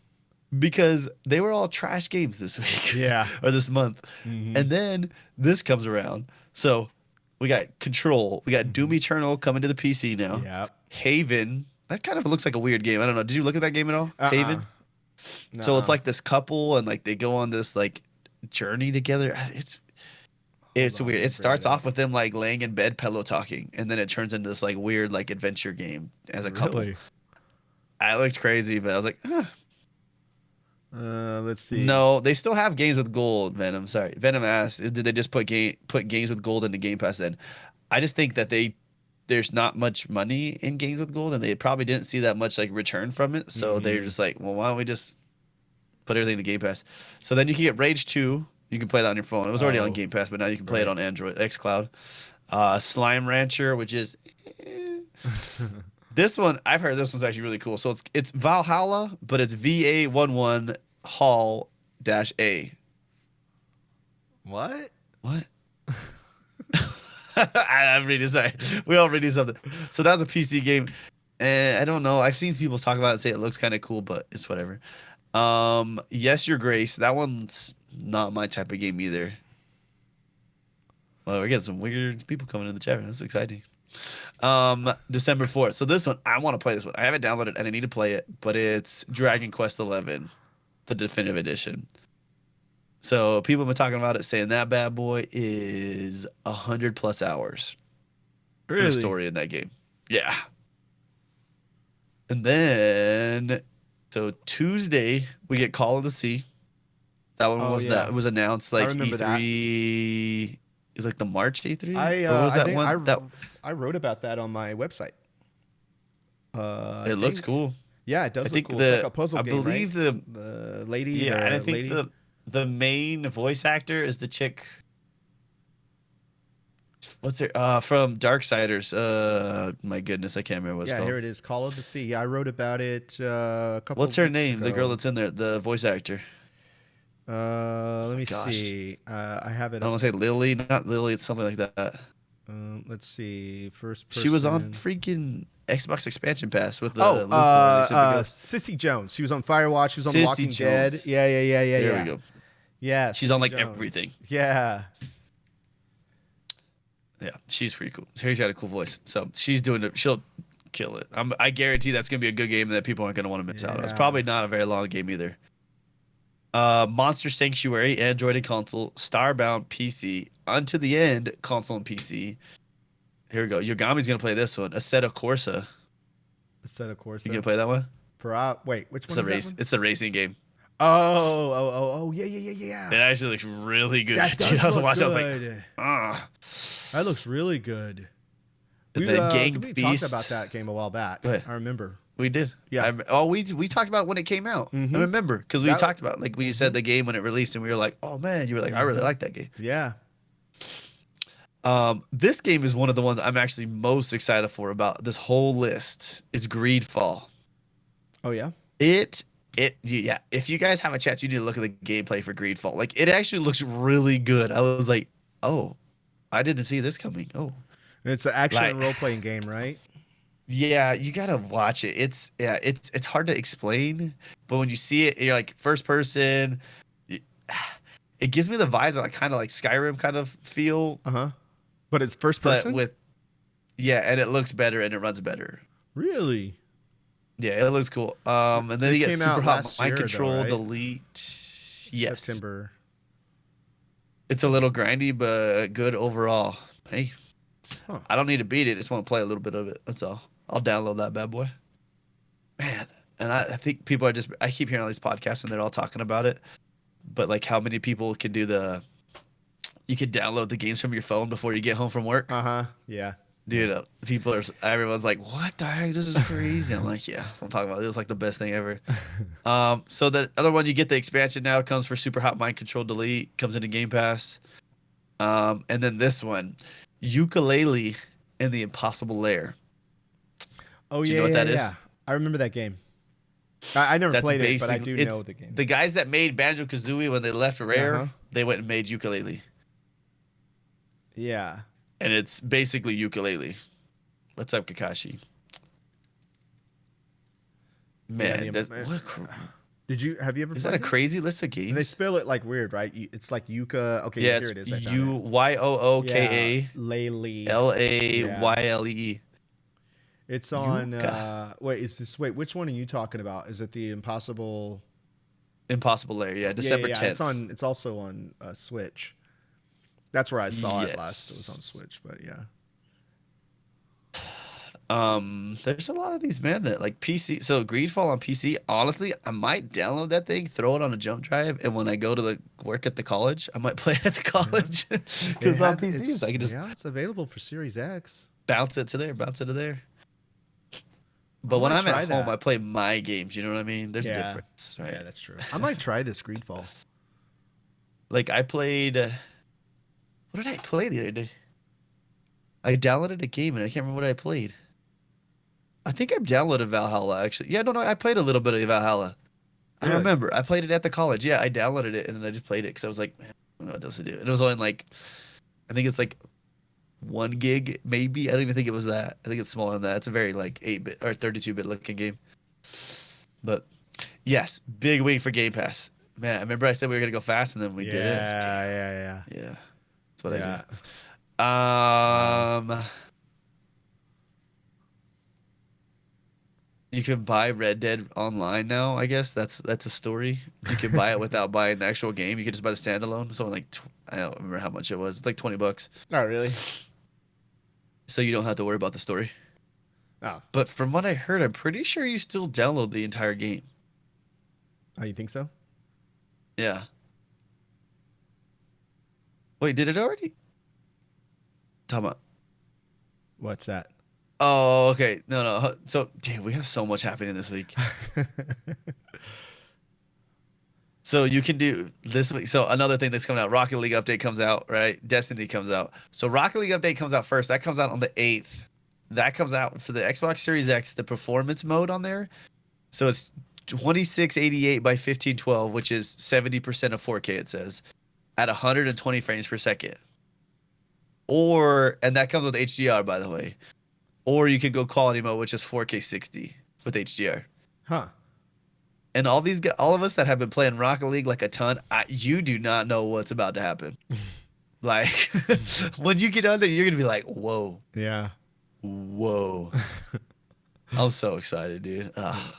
Because they were all trash games this week. Yeah. Or this month. Mm-hmm. And then this comes around. So we got Control. We got Doom Eternal coming to the PC now. Yeah. Haven. That kind of looks like a weird game. I don't know. Did you look at that game at all? Haven? Nuh-uh. So it's like this couple and like they go on this like journey together. It's weird. It starts off with them like laying in bed pillow talking, and then it turns into this like weird like adventure game as a couple. Really? I looked crazy, but I was like, let's see. No, they still have games with gold. Venom, sorry. Venom asked, did they just put games with gold into Game Pass? Then I just think that there's not much money in games with gold, and they probably didn't see that much like return from it. So they're just like, well, why don't we just put everything to Game Pass? So then you can get Rage 2. You can play that on your phone. It was already on Game Pass, but now you can play it on Android, xCloud. Slime Rancher, which is this one. I've heard this one's actually really cool. So it's Valhalla, but it's VA11 Hall-A. What? I'm reading. Sorry, we all reading something. So that's a PC game, and I don't know. I've seen people talk about it and say it looks kind of cool, but it's whatever. Yes, Your Grace. That one's not my type of game either. Well, we're getting some weird people coming in the chat. That's exciting. December 4th. So this one, I want to play this one. I haven't downloaded and I need to play it, but it's Dragon Quest 11, the definitive edition. So people have been talking about it, saying that bad boy is 100+ hours for the story in that game. Yeah. And then, so Tuesday we get Call of the Sea. That one that was announced like E3. That. Is like the March E3. I wrote about that on my website. It looks cool. Yeah, it does. I think look cool. It's like a puzzle game, believe right? the lady. Yeah, and I think the main voice actor is the chick. What's her from Darksiders? My goodness, I can't remember what's called. Yeah, here it is, Call of the Sea. I wrote about it a couple. What's her name? Ago. The girl that's in there, the voice actor. Let me see. I have it. I don't want to say Lily, not Lily. It's something like that. Let's see. First person. She was on freaking Xbox Expansion Pass with the Sissy Jones. She was on Firewatch. She was on Sissy Walking Jones. Dead. Yeah. There we go. Yeah, she's on like everything. Yeah. Yeah, she's pretty cool. She's got a cool voice, so she's doing it. She'll kill it. I guarantee that's gonna be a good game that people aren't gonna want to miss out on. It's probably not a very long game either. Monster Sanctuary, Android and console. Starbound, PC. Unto the End, console and PC. Here we go. Yogami's gonna play this one. Assetto Corsa. You gonna play that one? Wait, which one? It's a racing game. Oh, yeah. It actually looks really good. That does I was look watching. Good. I was like, that looks really good. We talked about that game a while back. Go ahead. I remember. We did. Yeah. We talked about when it came out. I remember because we talked about like we said the game when it released, and we were like, oh man, you were like, I really like that game. Yeah. This game is one of the ones I'm actually most excited for about this whole list. Is Greedfall. Oh yeah. Yeah. If you guys have a chance, you need to look at the gameplay for Greedfall. Like it actually looks really good. I was like, oh, I didn't see this coming. Oh. It's an action role playing game, right? Yeah, you gotta watch it. It's hard to explain, but when you see it, you're like first person. It gives me the vibes of like kind of like Skyrim kind of feel. But it's first person. Yeah, and it looks better and it runs better. Really? Yeah, it looks cool. And then It you get came Super out Hot last Mind year, though, Control right? Delete. Yes. September. It's a little grindy, but good overall. Hey, Huh. I don't need to beat it. I just want to play a little bit of it. That's all. I'll download that bad boy. Man, and I think people are just, I keep hearing all these podcasts and they're all talking about it. But like how many people can do you can download the games from your phone before you get home from work? Yeah. Dude, everyone's like, what the heck? This is crazy. I'm like, yeah, that's what I'm talking about. It was like the best thing ever. So the other one, you get the expansion now, comes for Super Hot Mind Control Delete, comes into Game Pass. And then this one, Ukulele and the Impossible Lair. Oh, Do you yeah, know what yeah, that yeah. is? I remember that game. I never That's played it, but I basically do know it's the game. the guys that made Banjo Kazooie when they left Rare, Uh-huh. they went and made Ukulele. Yeah. And it's basically Ukulele. What's up, Kakashi? Yeah, Man, have you ever is that played a it? crazy list of And they games? spell it like weird, right? It's like Yuka. Okay, Yeah, here it's it is. I found it. Yeah, Yoookaa Laylee. Yeah. Layle. It's on Yuka. wait, which one are you talking about? Is it the Impossible? Impossible Lair. Yeah, Yeah, December yeah, yeah. 10th. It's also on Switch. That's where I saw it last. It was on Yes. Switch, but yeah. There's a lot of these, man, that like PC. So Greedfall on PC, honestly, I might download that thing, throw it on a jump drive, and when I go to the work at the college, I might play it at the Yeah. college. Because on PC, I can just it's available for Series X. bounce it to there, bounce it to there. I But when might I'm at try home, I that. play my games. You know what I mean? There's a Yeah. difference, right? Yeah, that's true. I might try this Greedfall. Like I played. What did I play the other day? I downloaded a game and I can't remember what I played. I think I downloaded Valhalla actually. Yeah, no, I played a little bit of Valhalla. I Really? remember. I played it at the college. Yeah, I downloaded it and then I just played it because I was like, man, I don't know what else to do. And it was only like, I think it's like 1 gig, maybe. I don't even think it was that. I think it's smaller than that. It's a very like 8-bit or 32-bit looking game. But yes, big week for Game Pass. Man, I remember I said we were gonna go fast and then we did it. Yeah. Yeah, that's what Yeah. I do. You can buy Red Dead online now. I guess that's a story. You can buy it without buying the actual game. You can just buy the standalone. So like I don't remember how much it was. It's like $20. Oh, really? So you don't have to worry about the story. Oh. But from what I heard, I'm pretty sure you still download the entire game. Oh, you think so? Yeah. Wait, did it already? Talking about. What's that? Oh, okay. No. So, dude, we have so much happening this week. So you can do this week. So another thing that's coming out, Rocket League update comes out, right? Destiny comes out. So Rocket League update comes out first. That comes out on the 8th. That comes out for the Xbox Series X, the performance mode on there. So it's 2688 by 1512, which is 70% of 4K, it says, at 120 frames per second. And that comes with HDR, by the way. Or you can go quality mode, which is 4K 60 with HDR. Huh. And all of us that have been playing Rocket League like a ton, you do not know what's about to happen. Like when you get on there, you're gonna be like, "Whoa, Yeah. whoa!" I'm so excited, dude. Ugh.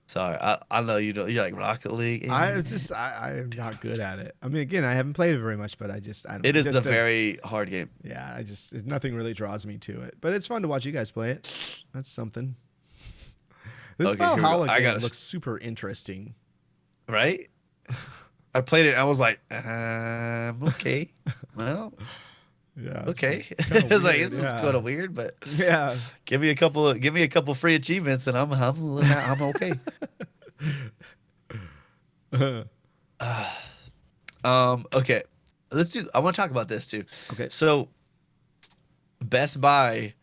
Sorry, I know you know you're like Rocket League. I'm not good at it. I mean, again, I haven't played it very much, but I don't. It is a very hard game. Yeah, nothing really draws me to it. But it's fun to watch you guys play it. That's something. This Okay, here we go. Valhalla I game gotta looks super interesting. Right? I played it. And I was like, okay, well, Yeah. okay. It's It's like weird, this is kind of weird, but Yeah. give me a couple free achievements, and I'm okay. Okay. I want to talk about this too. Okay. So Best Buy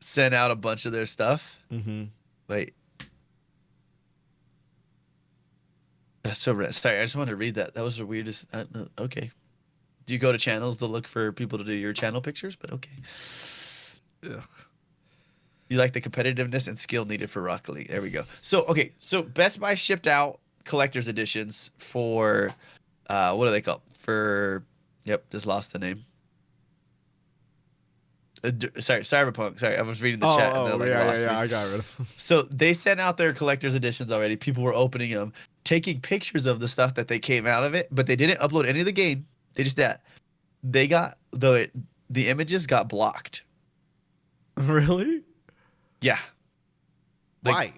sent out a bunch of their stuff. Mm-hmm. Wait. That's so rare. Sorry, I just wanted to read that. That was the weirdest. Okay. Do you go to channels to look for people to do your channel pictures? But okay. Ugh. You like the competitiveness and skill needed for Rocket League. There we go. So, okay. So Best Buy shipped out collector's editions for, what are they called? Just lost the name. Sorry, Cyberpunk. Sorry, I was reading the chat and then lost me. I got rid of them. So they sent out their collector's editions already. People were opening them, taking pictures of the stuff that they came out of it, but they didn't upload any of the game. They just they got the images got blocked. Really? Yeah. Why?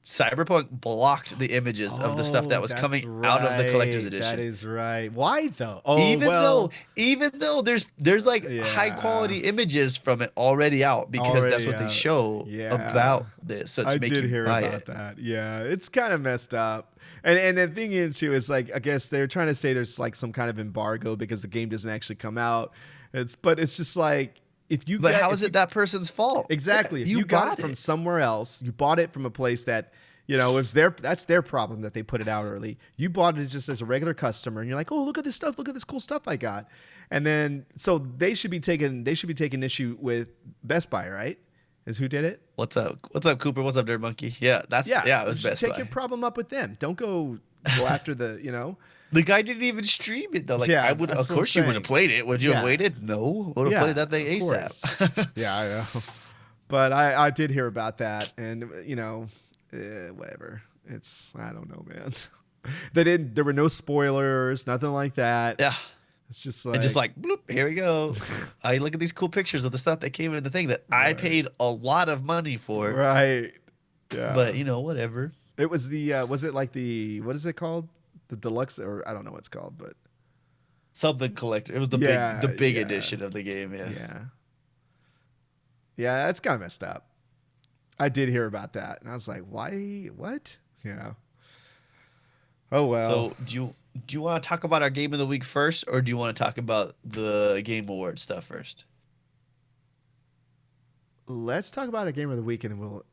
Cyberpunk blocked the images of the stuff that was coming out of the collector's edition. That is right. Why though? Oh, even though there's like high quality images from it already out because that's what they show about this. So I did hear about that. Yeah, it's kind of messed up. And the thing is too is like I guess they're trying to say there's like some kind of embargo because the game doesn't actually come out. But it's just like how is it that person's fault? Exactly. If you got it from somewhere else, you bought it from a place that, that's their problem that they put it out early. You bought it just as a regular customer and you're like, oh, look at this stuff. Look at this cool stuff I got. And then, so they should be taking issue with Best Buy, right? Is who did it? What's up, Cooper? What's up, Dirt Monkey? Yeah, it was Best Buy. Take your problem up with them. Don't go after The guy didn't even stream it though. Like I would, of course, you would have played it. Would you have waited? No, would have played that thing ASAP. Yeah, I know. But I did hear about that, and whatever. I don't know, man. There were no spoilers, nothing like that. Yeah. It's just like bloop, here we go. I look at these cool pictures of the stuff that came in the thing that I paid a lot of money for. Right. Yeah. But whatever. It was was it like what is it called? The deluxe, or I don't know what it's called, but something collector. It was the big edition of the game. Yeah, that's kind of messed up. I did hear about that, and I was like, why? What? Yeah. Oh well. So do you want to talk about our game of the week first, or do you want to talk about the Game Award stuff first? Let's talk about our game of the week, and then we'll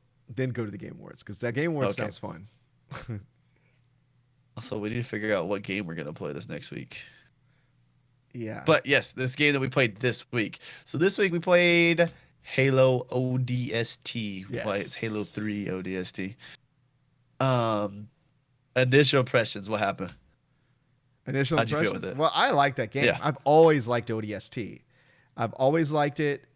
go to the Game Awards because that Game Awards sounds fun. Also, we need to figure out what game we're going to play this next week. Yeah. But yes, this game that we played this week. So this week we played Halo ODST. Yes. It's Halo 3 ODST. Initial impressions, what happened? Initial How'd impressions? You feel with it? Well, I like that game. Yeah. I've always liked ODST. I've always liked it.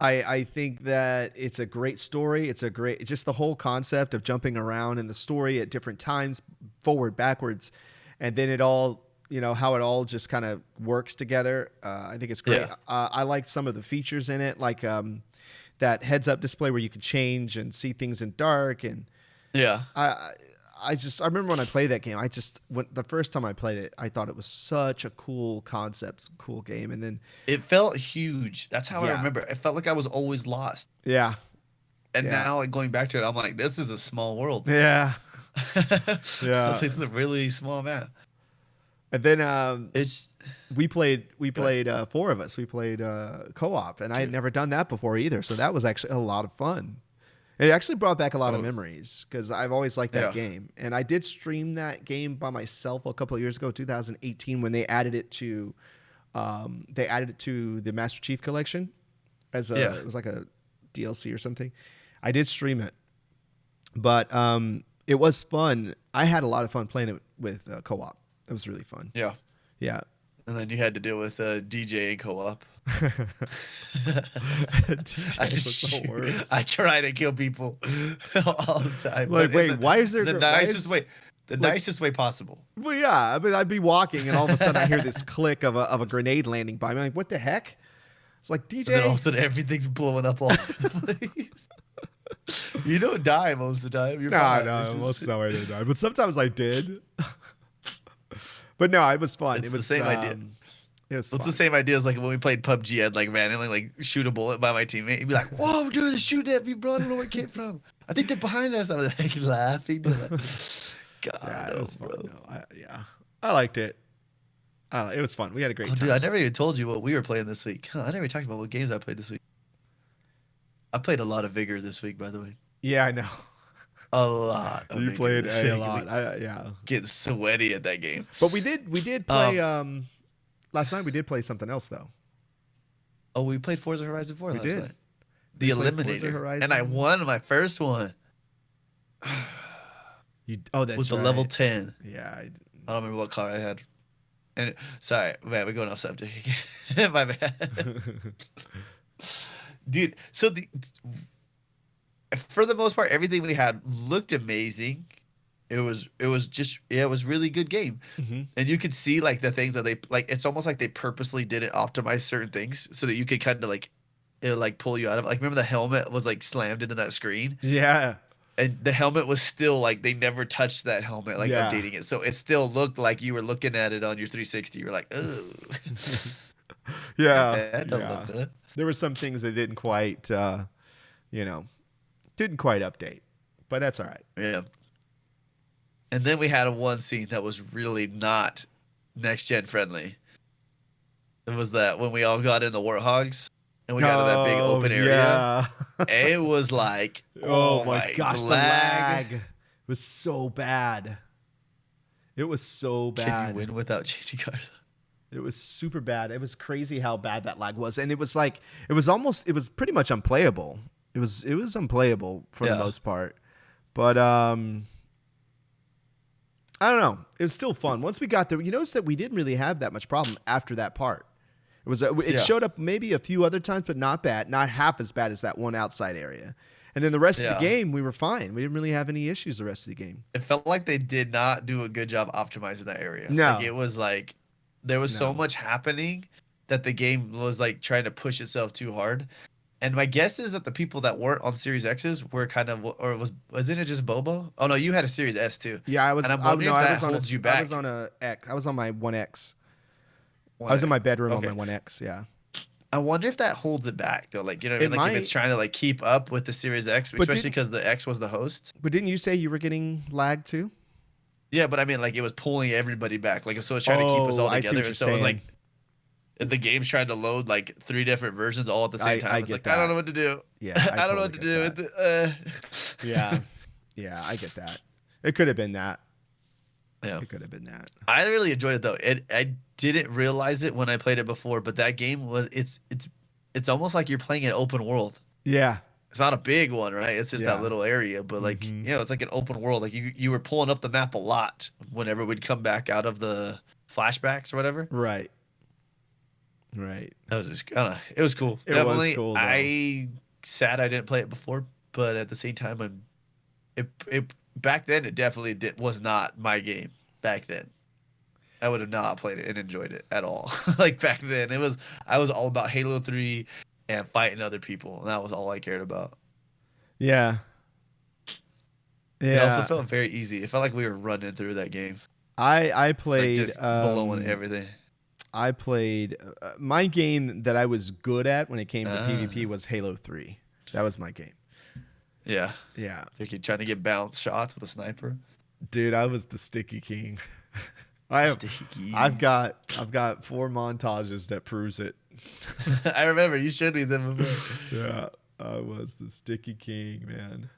I think that it's a great story. It's just the whole concept of jumping around in the story at different times, forward, backwards, and then it all, how it all just kind of works together. I think it's great. Yeah. I like some of the features in it, like that heads-up display where you can change and see things in dark. And yeah, I remember when I played that game, the first time I played it, I thought it was such a cool concept, cool game. And then it felt huge. That's how I remember. It felt like I was always lost. Yeah. And now like going back to it, I'm like, this is a small world. Yeah. Yeah. It's a really small map. And then we played four of us. We played co-op, and I had never done that before either. So that was actually a lot of fun. It actually brought back a lot of memories because I've always liked that game. And I did stream that game by myself a couple of years ago, 2018, when they added it to the Master Chief Collection it was like a DLC or something. I did stream it, but it was fun. I had a lot of fun playing it with co-op. It was really fun. Yeah. Yeah. And then you had to deal with DJ co-op. I try to kill people all the time. Like, wait, why is there the nicest way? The nicest way possible. Well, yeah, but I'd be walking, and all of a sudden I hear this click of a grenade landing by me. I'm like, what the heck? It's like DJ. And then all of a sudden everything's blowing up all over the place. You don't die most of the time. You're fine. No, most of the time I didn't die, but sometimes I did. But no, it was fun. It was the same idea. It's the same idea as like when we played PUBG. I'd like randomly like shoot a bullet by my teammate. He'd be like, "Whoa, dude, they're shooting at me, bro. I don't know where it came from. I think they're behind us." I was like laughing. God, yeah, it was fun. No, I liked it. It was fun. We had a great time. Dude, I never even told you what we were playing this week. I never even talked about what games I played this week. I played a lot of Vigor this week, by the way. Yeah, I know. A lot. You played a lot. Getting sweaty at that game. But we did play. Last night we did play something else though. Oh, we played Forza Horizon 4 last night. The Eliminator, and I won my first one. That's with the level 10. Yeah, I don't remember what car I had, And sorry, man, we're going off subject again. My bad. Dude, so for the most part, everything we had looked amazing. It was really good game. Mm-hmm. And you could see like the things that they like. It's almost like they purposely didn't optimize certain things so that you could kind of like it like pull you out of it. Like remember the helmet was like slammed into that screen, Yeah. and the helmet was still like they never touched that helmet like Yeah. updating it, so it still looked like you were looking at it on your 360. You were like, oh, Yeah. that don't look good. There were some things that didn't quite, didn't quite update, but that's all right. Yeah. And then we had one scene that was really not next gen friendly. It was that when we all got in the warthogs and we got to that big open area. Yeah. It was like, oh my gosh, the the lag was so bad. It was so bad. Can you win without changing cars? It was super bad. It was crazy how bad that lag was, and it was pretty much unplayable. It was unplayable for the most part, but I don't know. It was still fun. Once we got there, you notice that we didn't really have that much problem after that part. It showed up maybe a few other times, but not bad. Not half as bad as that one outside area. And then the rest of the game, we were fine. We didn't really have any issues the rest of the game. It felt like they did not do a good job optimizing that area. No. Like, it was like there was so much happening that the game was like trying to push itself too hard. And my guess is that the people that weren't on Series X's were kind of, or wasn't it just Bobo? Oh no, you had a Series S too. Yeah, I was. And I'm wondering if that holds you back. I was on a X. I was on my 1X. I was in my bedroom on my 1X. Yeah. I wonder if that holds it back though. Like, you know what I mean? Like if it's trying to like keep up with the Series X, especially because the X was the host. But didn't you say you were getting lag too? Yeah, but I mean, like it was pulling everybody back. Like so, it's trying to keep us all together. So it was like the game's trying to load like 3 different versions all at the same time. It's like I don't know what to do. Yeah, I don't know what to do. Yeah, I get that. It could have been that. Yeah, it could have been that. I really enjoyed it though. I didn't realize it when I played it before, but that game was it's almost like you're playing an open world. Yeah. It's not a big one, right? It's just that little area, but like it's like an open world. Like you were pulling up the map a lot whenever we'd come back out of the flashbacks or whatever. Right. That was just it was cool. It Definitely, was cool, though. I sad I didn't play it before, but at the same time, it back then it definitely was not my game. Back then, I would have not played it and enjoyed it at all. Like back then, I was all about Halo 3 and fighting other people, and that was all I cared about. Yeah. It also felt very easy. It felt like we were running through that game. I played like just blowing everything. I played my game that I was good at when it came to PvP was Halo 3. That was my game. Yeah. Yeah. Like you're trying to get bounce shots with a sniper. Dude, I was the Sticky King. I've got 4 montages that proves it. I remember you showed me them before. Yeah, I was the Sticky King, man.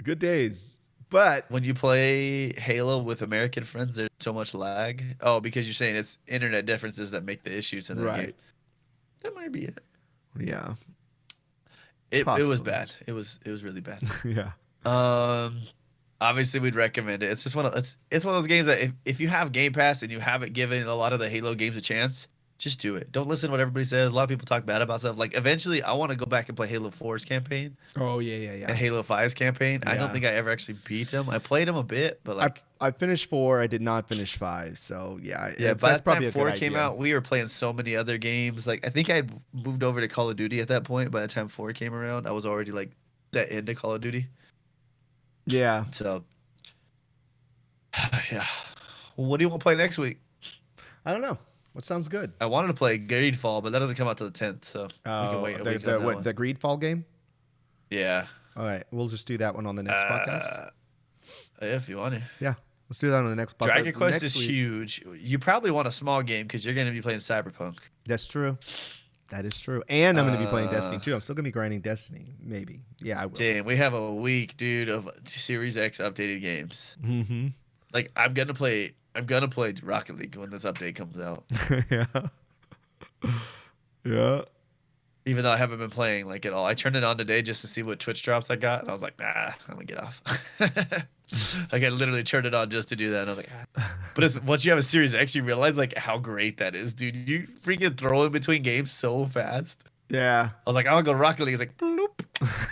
Good days. But when you play Halo with American friends, there's so much lag. Oh, because you're saying it's internet differences that make the issues in the game. That might be it. Yeah. It was bad. It was really bad. Yeah. Obviously we'd recommend it. It's just one of those games that if you have Game Pass and you haven't given a lot of the Halo games a chance, just do it. Don't listen to what everybody says. A lot of people talk bad about stuff. Like eventually I want to go back and play Halo 4's campaign. Oh yeah. And Halo 5's campaign. Yeah. I don't think I ever actually beat them. I played them a bit, but like I finished 4. I did not finish 5. So yeah. Yeah, by the time 4 came out, we were playing so many other games. Like I think I had moved over to Call of Duty at that point. By the time 4 came around, I was already like that into Call of Duty. Yeah. So yeah. Well, what do you want to play next week? I don't know. What sounds good? I wanted to play Greedfall, but that doesn't come out till the 10th, so we can wait a week on that one. The Greedfall game? Yeah. All right, we'll just do that one on the next podcast. If you want to. Yeah, let's do that on the next podcast. Dragon Quest is huge. You probably want a small game because you're going to be playing Cyberpunk. That's true. That is true. And I'm going to be playing Destiny too. I'm still going to be grinding Destiny. Maybe. Yeah, I will. Damn, we have a week, dude, of Series X updated games. Mm-hmm. Like I'm gonna play Rocket League when this update comes out. Yeah. Yeah. Even though I haven't been playing like at all. I turned it on today just to see what Twitch drops I got, and I was like, I'm gonna get off. Like I literally turned it on just to do that, and I was like, But it's once you have a Series X, you realize like how great that is, dude. You freaking throw in between games so fast. Yeah. I was like, I'll go Rocket League. It's like, bloop.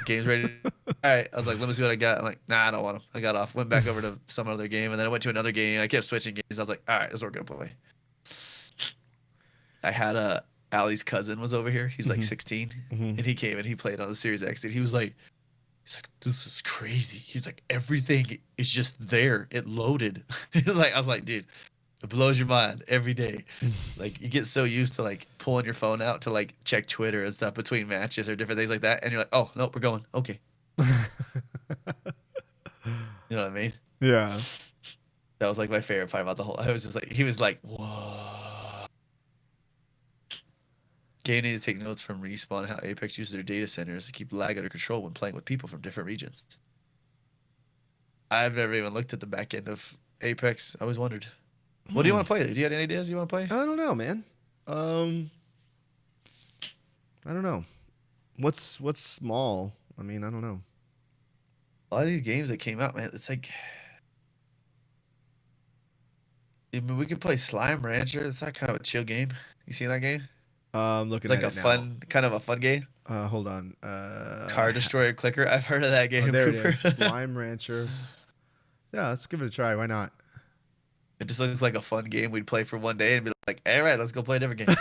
Game's ready. All right. I was like, let me see what I got. I'm like, nah, I don't want them. I got off. Went back over to some other game, and then I went to another game. I kept switching games. I was like, all right, this is what we're gonna play. I had Allie's cousin was over here. He's like 16, and he came and he played on the Series X, and he's like, this is crazy. He's like, everything is just there. It loaded. He's like, I was like, dude, it blows your mind every day. Like you get so used to like pulling your phone out to like check Twitter and stuff between matches or different things like that, and you're like, oh nope, we're going. Okay. You know what I mean? Yeah. That was like my favorite part about the whole. I was just like, he was like, whoa. Game needs to take notes from Respawn how Apex uses their data centers to keep lag under control when playing with people from different regions. I've never even looked at the back end of Apex. I always wondered. What do you want to play? Do you have any ideas you want to play? I don't know, man. I don't know. What's small? I mean, I don't know. A lot of these games that came out, man, it's like. I mean, we could play Slime Rancher. It's not kind of a chill game. You seen that game? Looking Like at a it fun, kind of a fun game. Hold on. Car Destroyer Clicker. I've heard of that game. Oh, there Cooper. it is. Slime Rancher. Yeah, let's give it a try. Why not? It just looks like a fun game we'd play for one day and be like, all right, let's go play a different game.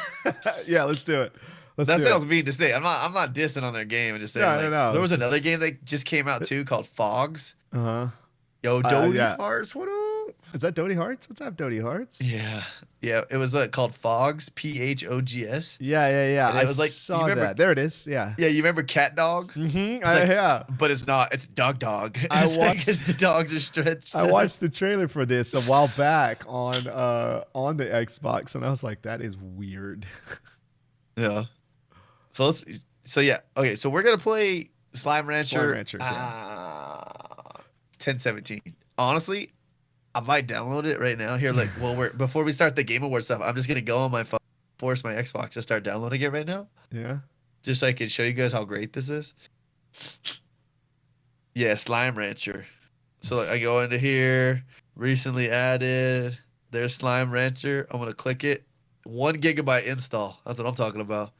Yeah, let's do it. That sounds mean to say. I'm not dissing on their game. I'm just saying. Yeah, like, no. There was another game that just came out too called Fogs. Yo, Doty Hearts, what up? Is that Doty Hearts? What's up, Doty Hearts? Yeah. It was called Fogs, Phogs. Yeah. And it was saw that. There it is. Yeah. Yeah, you remember Cat Dog? Mm-hmm. Yeah. But it's not. It's Dog. It's like the dogs are stretched. I watched the trailer for this a while back on the Xbox, and I was like, that is weird. Yeah. So yeah. Okay, so we're gonna play Slime Rancher. 1017. Honestly, I might download it right now. Here, like, before we start the Game Award stuff, I'm just gonna go on my phone, force my Xbox to start downloading it right now. Yeah. Just so I can show you guys how great this is. Yeah, Slime Rancher. So I go into here, recently added. There's Slime Rancher. I'm gonna click it. 1 gigabyte install. That's what I'm talking about.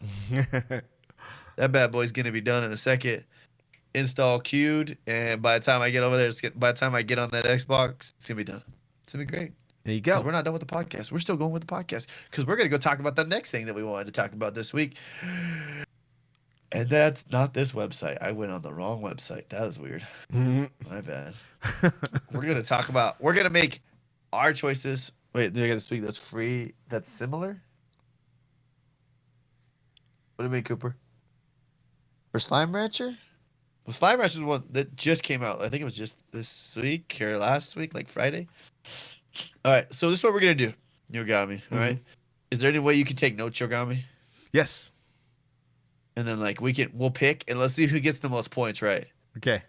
That bad boy's gonna be done in a second. Install queued, and by the time I get over there, by the time I get on that Xbox, it's gonna be done. It's gonna be great. There you go. We're not done with the podcast. We're still going with the podcast because we're gonna go talk about the next thing that we wanted to talk about this week, and that's not this website. I went on the wrong website. That was weird. My bad. We're gonna make our choices. Wait, they got this week that's free. That's similar. What do you mean, Cooper? For Slime Rancher? Well, Slime Rancher is one that just came out. I think it was just this week or last week, like Friday. All right, so this is what we're gonna do, Yogami. All right, is there any way you can take notes, Yogami? Yes. And then like we'll pick and let's see who gets the most points, right? Okay.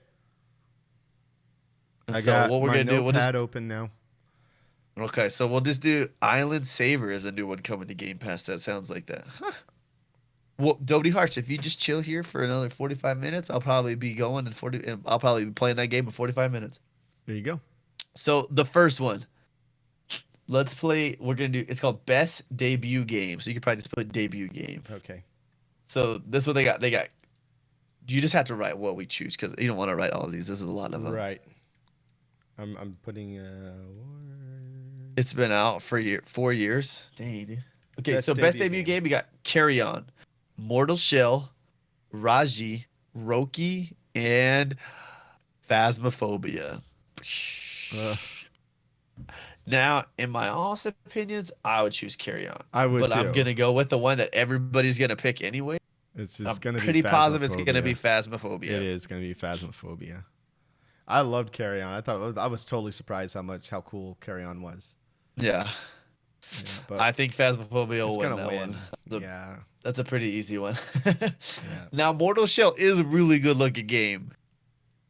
And I so got what we're my gonna do? We'll just open now. Okay, so we'll just do Island Saver as a new one coming to Game Pass. That sounds like that. Huh. Well, Doty Hearts, if you just chill here for another 45 minutes, I'll probably be going and I'll probably be playing that game in 45 minutes. There you go. So the first one, let's play. We're gonna do. It's called Best Debut Game. So you could probably just put debut game. Okay. So this is what they got. You just have to write what we choose because you don't want to write all of these. This is a lot of them. Right. I'm putting. It's been out for 4 years. Dang. Dude. Okay, Best so best debut debut game. We got Carry On, Mortal Shell, Raji, Roki, and Phasmophobia. Now, in my honest opinions, I would choose Carry On. I would but too. I'm gonna go with the one that everybody's gonna pick anyway. It's I'm gonna be pretty positive it's gonna be Phasmophobia. Phasmophobia. It is gonna be Phasmophobia. I loved Carry On. I was totally surprised how cool Carry On was. Yeah. But I think Phasmophobia will win that win. one. Yeah. That's a pretty easy one. Yeah. Now, Mortal Shell is a really good looking game,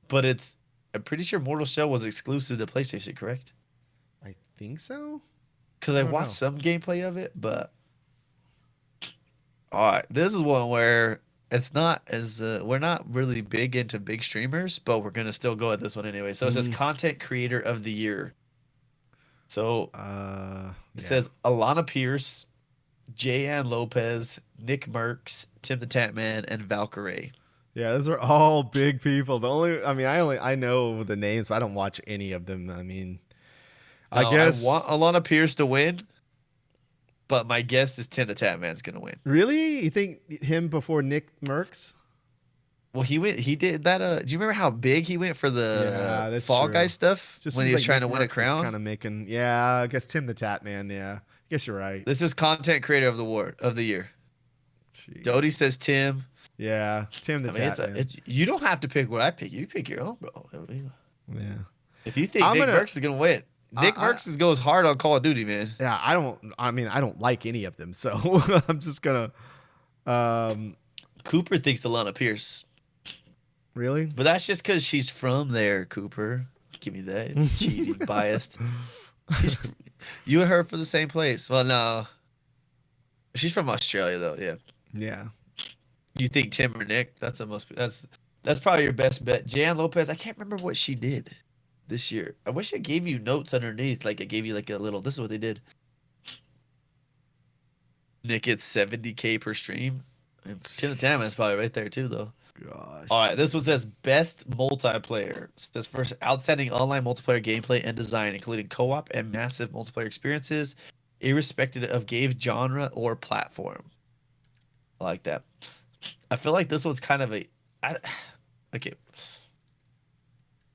but I'm pretty sure Mortal Shell was exclusive to PlayStation, correct? I think so. Because I watched some gameplay of it, but all right, this is one where it's not as we're not really big into big streamers, but we're gonna still go at this one anyway. So it says content creator of the year. So it Yeah. says Alana Pierce, Jayan Lopez, Nick Merckx, Tim the Tatman, and Valkyrie. Yeah, those are all big people. I know the names, but I don't watch any of them. I mean, I Now I want guess Alana Pierce to win, but my guess is Tim the Tatman's gonna win. really, you think him before Nick Merckx? Well, he did that. Do you remember how big he went for the Yeah, that's Fall true. Guy stuff Just when he seems was like trying Nick to win a Merckx is crown? kind of making. Yeah, I guess Tim the Tat Man. Yeah, I guess you're right. This is content creator of the year. Jeez. Doty says Tim. Yeah, Tim the I mean, Tat Man. you don't have to pick what I pick. You pick your own, bro. I mean, Yeah. if you think Nick Merckx is gonna win, Nick Merckx goes hard on Call of Duty, man. Yeah, I mean, I don't like any of them, so I'm just gonna. Cooper thinks Alana Pierce, Really? but that's just because she's from there. Cooper, give me that. It's cheating, biased. You and her for the same place. Well, no, she's from Australia though. Yeah. Yeah. You think Tim or Nick? That's probably your best bet. Jan Lopez, I can't remember what she did this year. I wish I gave you notes underneath, like I gave you like a little. This is what they did. Nick gets 70K per stream. And Tim the Tatman's probably right there too, though. Gosh. All right, this one says best multiplayer. It says first outstanding online multiplayer gameplay and design, including co-op and massive multiplayer experiences, irrespective of game genre or platform. I like that. I feel like this one's kind of okay.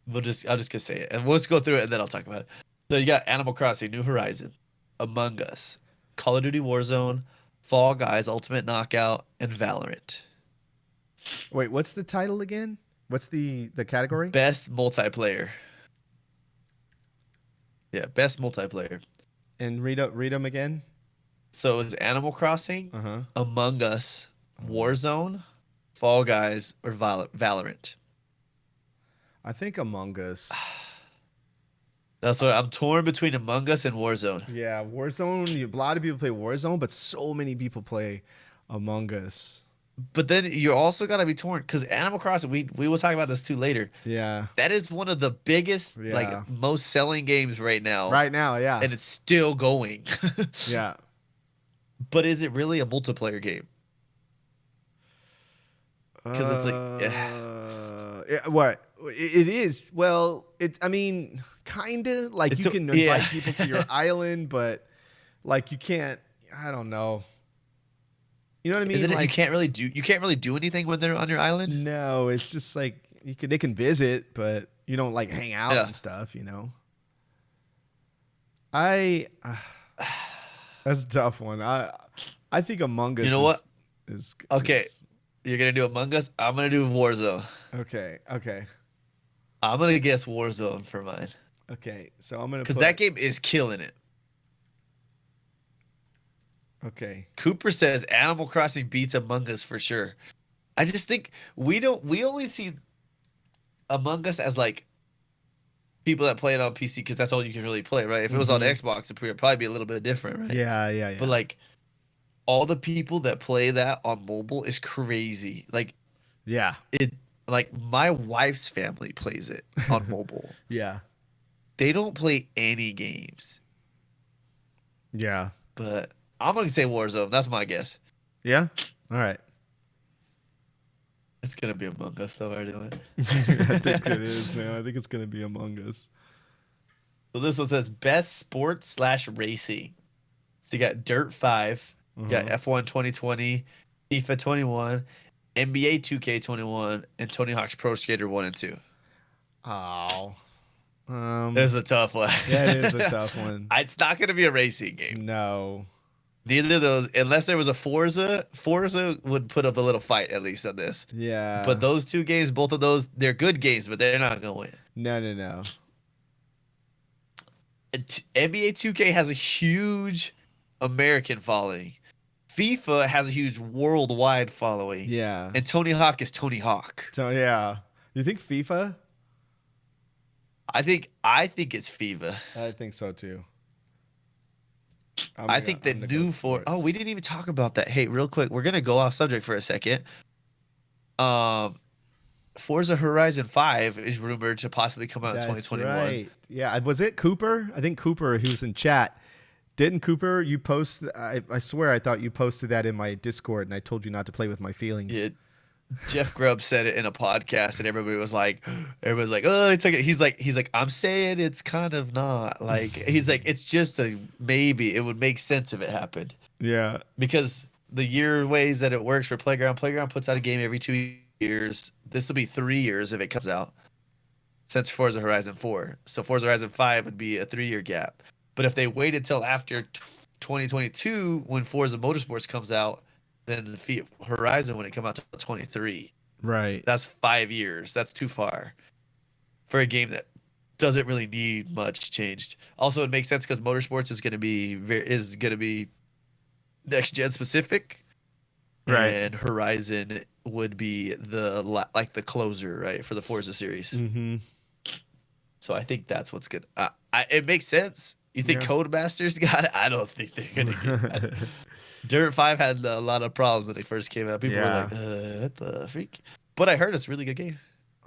I'm just gonna say it, and we'll just go through it, and then I'll talk about it. So you got Animal Crossing, New Horizon, Among Us, Call of Duty Warzone, Fall Guys, Ultimate Knockout, and Valorant. Wait, what's the title again? What's the category? Best multiplayer. Yeah, best multiplayer. And read them again. So it's Animal Crossing, Uh-huh. Among Us, Warzone, Fall Guys, or Valorant. I think Among Us. That's what I'm torn between Among Us and Warzone. Yeah, Warzone. A lot of people play Warzone, but so many people play Among Us. But then you're also gotta be torn because Animal Crossing. We will talk about this too later. Yeah. That is one of the biggest, like most selling games right now. Right now, yeah. And it's still going. Yeah. But is it really a multiplayer game? Because it's like, yeah, what it is. Well, I mean, kind of like you can invite people to your island, but like you can't. I don't know. You know what I mean? Isn't it like, you can't really do anything when they're on your island? No, it's just like they can visit, but you don't like hang out and stuff. You know. That's a tough one. I think Among Us. You know what? Is okay. You're gonna do Among Us. I'm gonna do Warzone. Okay. I'm gonna guess Warzone for mine. Okay, so I'm gonna because that game is killing it. Okay. Cooper says Animal Crossing beats Among Us for sure. I just think we only see Among Us as like people that play it on PC because that's all you can really play, right? If it was on Xbox, it would probably be a little bit different, right? Yeah. But like all the people that play that on mobile is crazy. Like, yeah, like my wife's family plays it on mobile. Yeah. They don't play any games. Yeah. But I'm going to say Warzone. That's my guess. Yeah? All right. It's going to be Among Us, though, anyway. I think it is, man. I think it's going to be Among Us. So this one says best sports / racing. So you got Dirt 5, you got F1 2020, FIFA 21, NBA 2K21, and Tony Hawk's Pro Skater 1 and 2. Oh. There's a tough one. That is a tough one. It's not going to be a racing game. No. Neither of those, unless there was a Forza would put up a little fight at least on this. Yeah. But those two games, both of those, they're good games, but they're not going to win. No. NBA 2K has a huge American following. FIFA has a huge worldwide following. Yeah. And Tony Hawk is Tony Hawk. So yeah. You think FIFA? I think it's FIFA. I think so too. I think the new for. Oh, we didn't even talk about that. Hey, real quick, we're gonna go off subject for a second. Um, Forza Horizon 5 is rumored to possibly come out in That's 2021. right. Yeah, was it Cooper? I think Cooper, who was in chat. Didn't Cooper, you post, I swear I thought you posted that in my Discord and I told you not to play with my feelings. Jeff Grubb said it in a podcast, and everybody's like, oh, it's like he's like, I'm saying it's kind of not like he's like it's just a maybe. It would make sense if it happened Yeah. because the year ways that it works for Playground. Playground puts out a game every 2 years. This will be 3 years if it comes out since Forza Horizon 4. So Forza Horizon 5 would be a 3 year gap. But if they waited till after 2022 when Forza Motorsports comes out, then the Horizon when it come out to 23. Right. That's 5 years. That's too far for a game that doesn't really need much changed. Also, it makes sense because Motorsports is going to be next gen specific, Right. and Horizon would be like the closer, right, for the Forza series. Mm-hmm. So I think that's what's good. It makes sense. You think Yeah. Codemasters got it? I don't think they're gonna get it. Dirt 5 had a lot of problems when it first came out. People were like, what the freak? But I heard it's a really good game.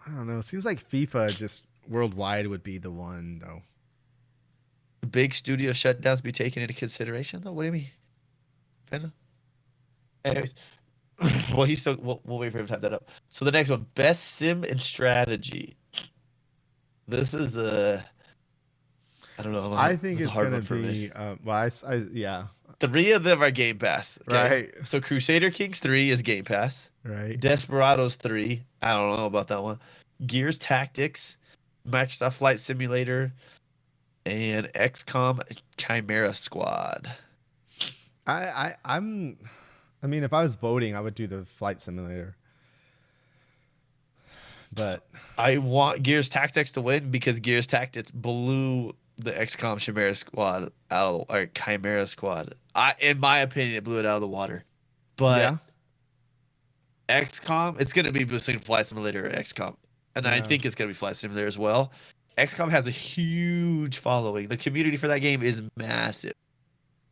I don't know. It seems like FIFA just worldwide would be the one, though. Big studio shutdowns be taken into consideration, though? What do you mean? Venom? Anyways, well, we'll wait for him to type that up. So the next one, best sim and strategy. This is I don't know. I think this is it's a hard going one to for me. be, yeah. 3 of them are Game Pass. Okay? Right. So Crusader Kings 3 is Game Pass. Right. Desperados 3. I don't know about that one. Gears Tactics, Microsoft Flight Simulator, and XCOM Chimera Squad. I mean, if I was voting, I would do the flight simulator. But I want Gears Tactics to win because Gears Tactics blew the XCOM Chimera Squad or Chimera Squad. In my opinion, it blew it out of the water. But yeah. XCOM, it's going to be between Flight Simulator or XCOM. And I think it's going to be Flight Simulator as well. XCOM has a huge following. The community for that game is massive.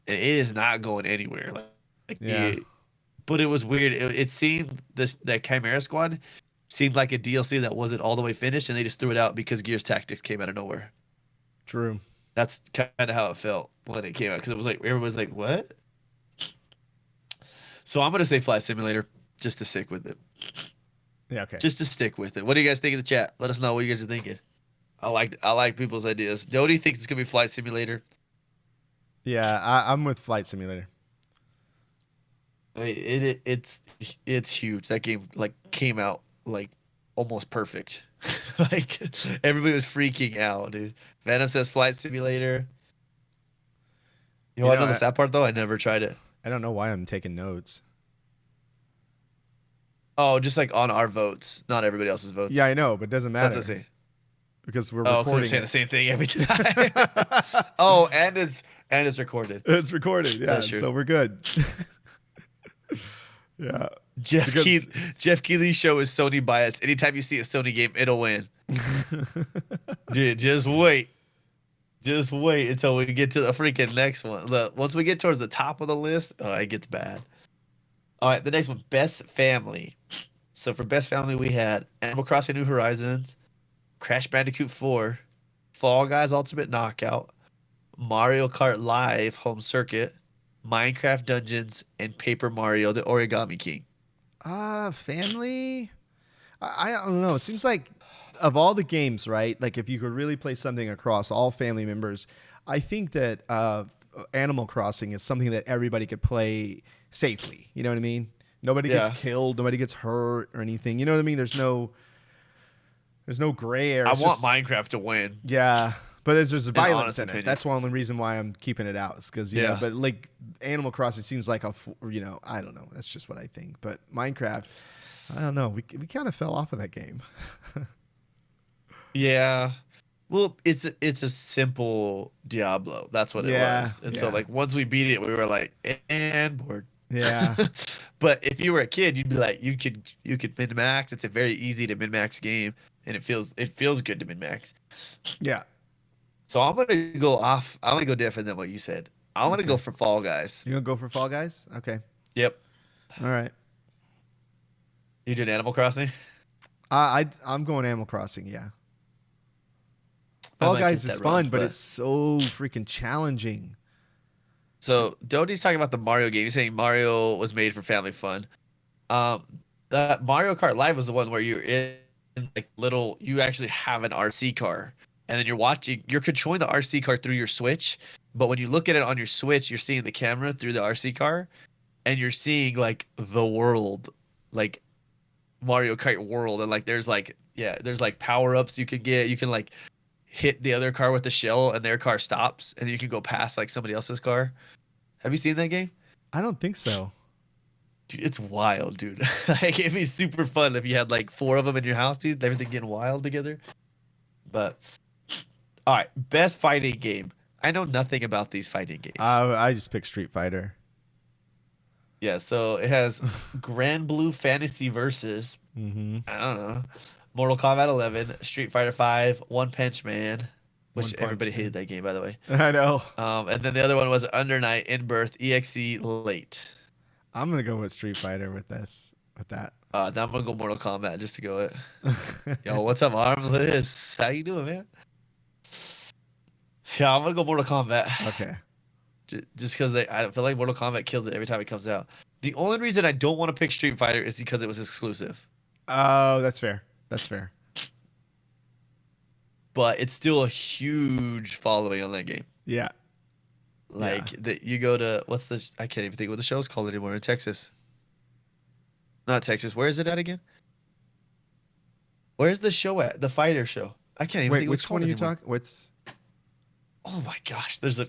And it is not going anywhere. But it was weird. It seemed that Chimera Squad seemed like a DLC that wasn't all the way finished, and they just threw it out because Gears Tactics came out of nowhere. True. That's kind of how it felt when it came out because it was like everyone's like, "What?" So I'm gonna say Flight Simulator just to stick with it. Yeah. Okay. Just to stick with it. What do you guys think in the chat? Let us know what you guys are thinking. I like people's ideas. Dodie thinks it's gonna be Flight Simulator. Yeah, I'm with Flight Simulator. I mean, it's huge. That game like came out like almost perfect. Like everybody was freaking out, dude. Venom says Flight Simulator. You want to know the sad part though? I never tried it. I don't know why I'm taking notes. Oh, just like on our votes, not everybody else's votes. Yeah, I know, but it doesn't matter. That's the same. Because we're Oh, recording saying the same thing every time. Oh, and it's recorded. It's recorded, yeah. So we're good. Yeah. Jeff Keighley's show is Sony biased. Anytime you see a Sony game, it'll win. Dude, just wait. Just wait until we get to the freaking next one. Look, once we get towards the top of the list, it gets bad. All right, the next one, Best Family. So for Best Family, we had Animal Crossing New Horizons, Crash Bandicoot 4, Fall Guys Ultimate Knockout, Mario Kart Live Home Circuit, Minecraft Dungeons, and Paper Mario: The Origami King. Family? I don't know. It seems like of all the games, right? Like if you could really play something across all family members, I think that Animal Crossing is something that everybody could play safely. You know what I mean? Nobody gets killed. Nobody gets hurt or anything. You know what I mean? There's no gray area. I want Minecraft to win. Yeah. But there's violence in it. Opinion. That's one of the reason why I'm keeping it out. Is because know, but like Animal Crossing seems like I don't know. That's just what I think. But Minecraft, I don't know. We kind of fell off of that game. Yeah. Well, it's a simple Diablo. That's what it was. And so like once we beat it, we were like, and bored. Yeah. But if you were a kid, you'd be like, you could min max. It's a very easy to min max game, and it feels good to min max. Yeah. So I'm gonna go different than what you said. I'm gonna go for Fall Guys. You gonna go for Fall Guys? Okay. Yep. All right. You did Animal Crossing? I'm going Animal Crossing. Yeah. I Fall might Guys get is that wrong, fun, but it's so freaking challenging. so Doty's talking about the Mario game. He's saying Mario was made for family fun. Um, that Mario Kart Live was the one where you're in like little. You actually have an RC car, and then You're controlling the RC car through your Switch. But when you look at it on your Switch, you're seeing the camera through the RC car, and you're seeing like the world, like Mario Kart world, and like there's like power ups you can get. You can like hit the other car with the shell, and their car stops, and you can go past like somebody else's car. Have you seen that game? I don't think so. Dude, it's wild, dude. Like it'd be super fun if you had like four of them in your house, dude. Everything getting wild together. But all right, best fighting game. I know nothing about these fighting games. I just picked Street Fighter. Yeah, so it has Grand Blue Fantasy versus Mm-hmm. I don't know, Mortal Kombat 11, Street Fighter 5, One Punch Man, One which everybody Punch Man. hated that game by the way. I know. And then the other one was Under Night In Birth EXE Late. I'm gonna go with Street Fighter with this. With that. Now I'm gonna go Mortal Kombat just to go it. Yo, what's up, Armless? How you doing, man? Yeah, I'm gonna go Mortal Kombat. Okay. Just because I feel like Mortal Kombat kills it every time it comes out. The only reason I don't want to pick Street Fighter is because it was exclusive. Oh, that's fair. That's fair. But it's still a huge following on that game. Yeah. Like that, you go to what's this? I can't even think what the show's called anymore in Texas. Not Texas. Where is it at again? Where's the show at? The fighter show. I can't even Wait, think which one are you talking? What's? Oh my gosh, there's a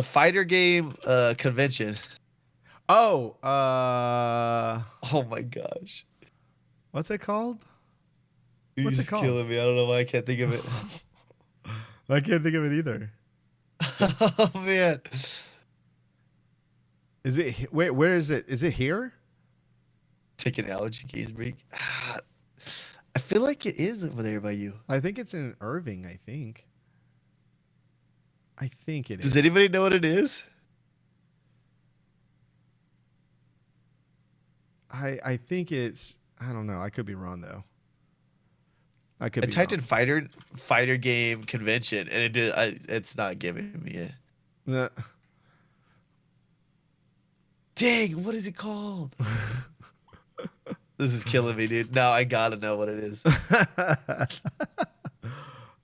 fighter game convention. Oh, Oh my gosh. what's it called? You're What's it just called? killing me. I don't know why I can't think of it. I can't think of it either. Oh man. Is it? Wait, where is it? Is it here? Take an allergy case break. I feel like it is over there by you. I think it's in Irving. I think it is. Does anybody know what it is? I think it's. I don't know. I could be wrong though. I could I be typed wrong. in fighter game convention and it did. It's not giving me it. Nah. Dang, what is it called? This is killing me, dude. Now I gotta know what it is.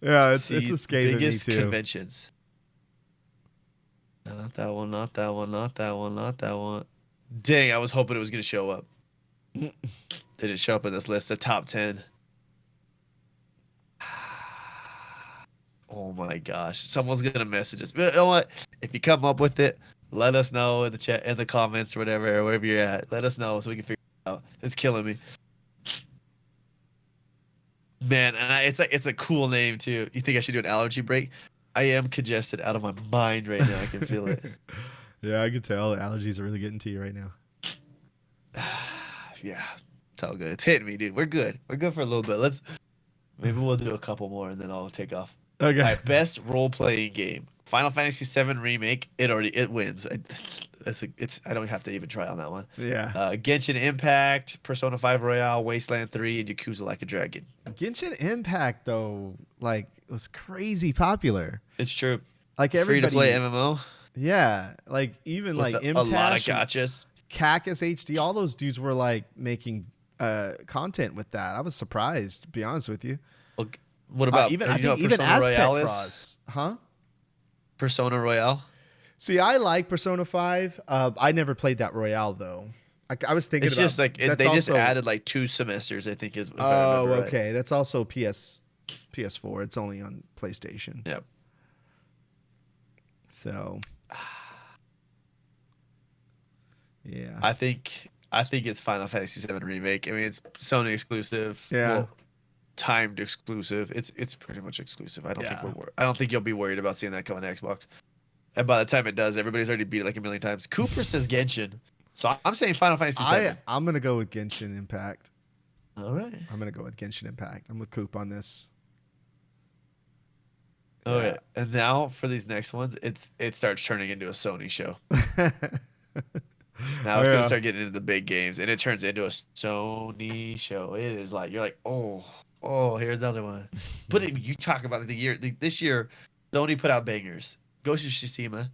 Yeah, it's See, escaping me biggest too. conventions. No, not that one. Not that one. Not that one. Not that one. Dang, I was hoping it was gonna show up. Didn't show up in this list. The top 10. Oh my gosh, someone's gonna message us. You know what? If you come up with it, let us know in the chat, in the comments, or whatever, or wherever you're at. Let us know so we can figure it out. It's killing me, man. And it's a cool name too. You think I should do an allergy break? I am congested out of my mind right now. I can feel it. Yeah, I could tell the allergies are really getting to you right now. Yeah, it's all good. It's hitting me, dude. We're good. We're good for a little bit. Maybe we'll do a couple more and then I'll take off. Okay. All right, best role playing game. Final Fantasy VII Remake. It wins. I don't have to even try on that one. Yeah. Genshin Impact, Persona 5 Royale, Wasteland 3, and Yakuza Like a Dragon. Genshin Impact though, like was crazy popular. It's true. Like Free everybody. to play MMO. Yeah, like even With like a lot of Imtash, and gotchas. Cactus HD, all those dudes were like making content with that. I was surprised, to be honest with you. Look, what about Even you I know think what even Persona Aztec Royale is? Cross, huh? Persona Royale. See, I like Persona 5. I never played that Royale though. I was thinking It's about just like that's they just also- added like 2 semesters. I think is. If I Oh, remember right. okay. That's also PS4. It's only on PlayStation. Yep. So, yeah. I think it's Final Fantasy VII Remake. I mean, it's Sony exclusive. Yeah. Well, timed exclusive. It's pretty much exclusive. I don't Yeah. think I don't think you'll be worried about seeing that coming to Xbox. And by the time it does, everybody's already beat it like a million times. Cooper says Genshin, so I'm saying Final Fantasy VII. I'm gonna go with Genshin Impact. All right. I'm gonna go with Genshin Impact. I'm with Coop on this. Oh yeah. And now for these next ones, it starts turning into a Sony show. Now Oh it's gonna yeah. start getting into the big games, and it turns into a Sony show. It is like you're like, oh, here's another one. But you talk about this year, Sony put out bangers. Ghost of Tsushima,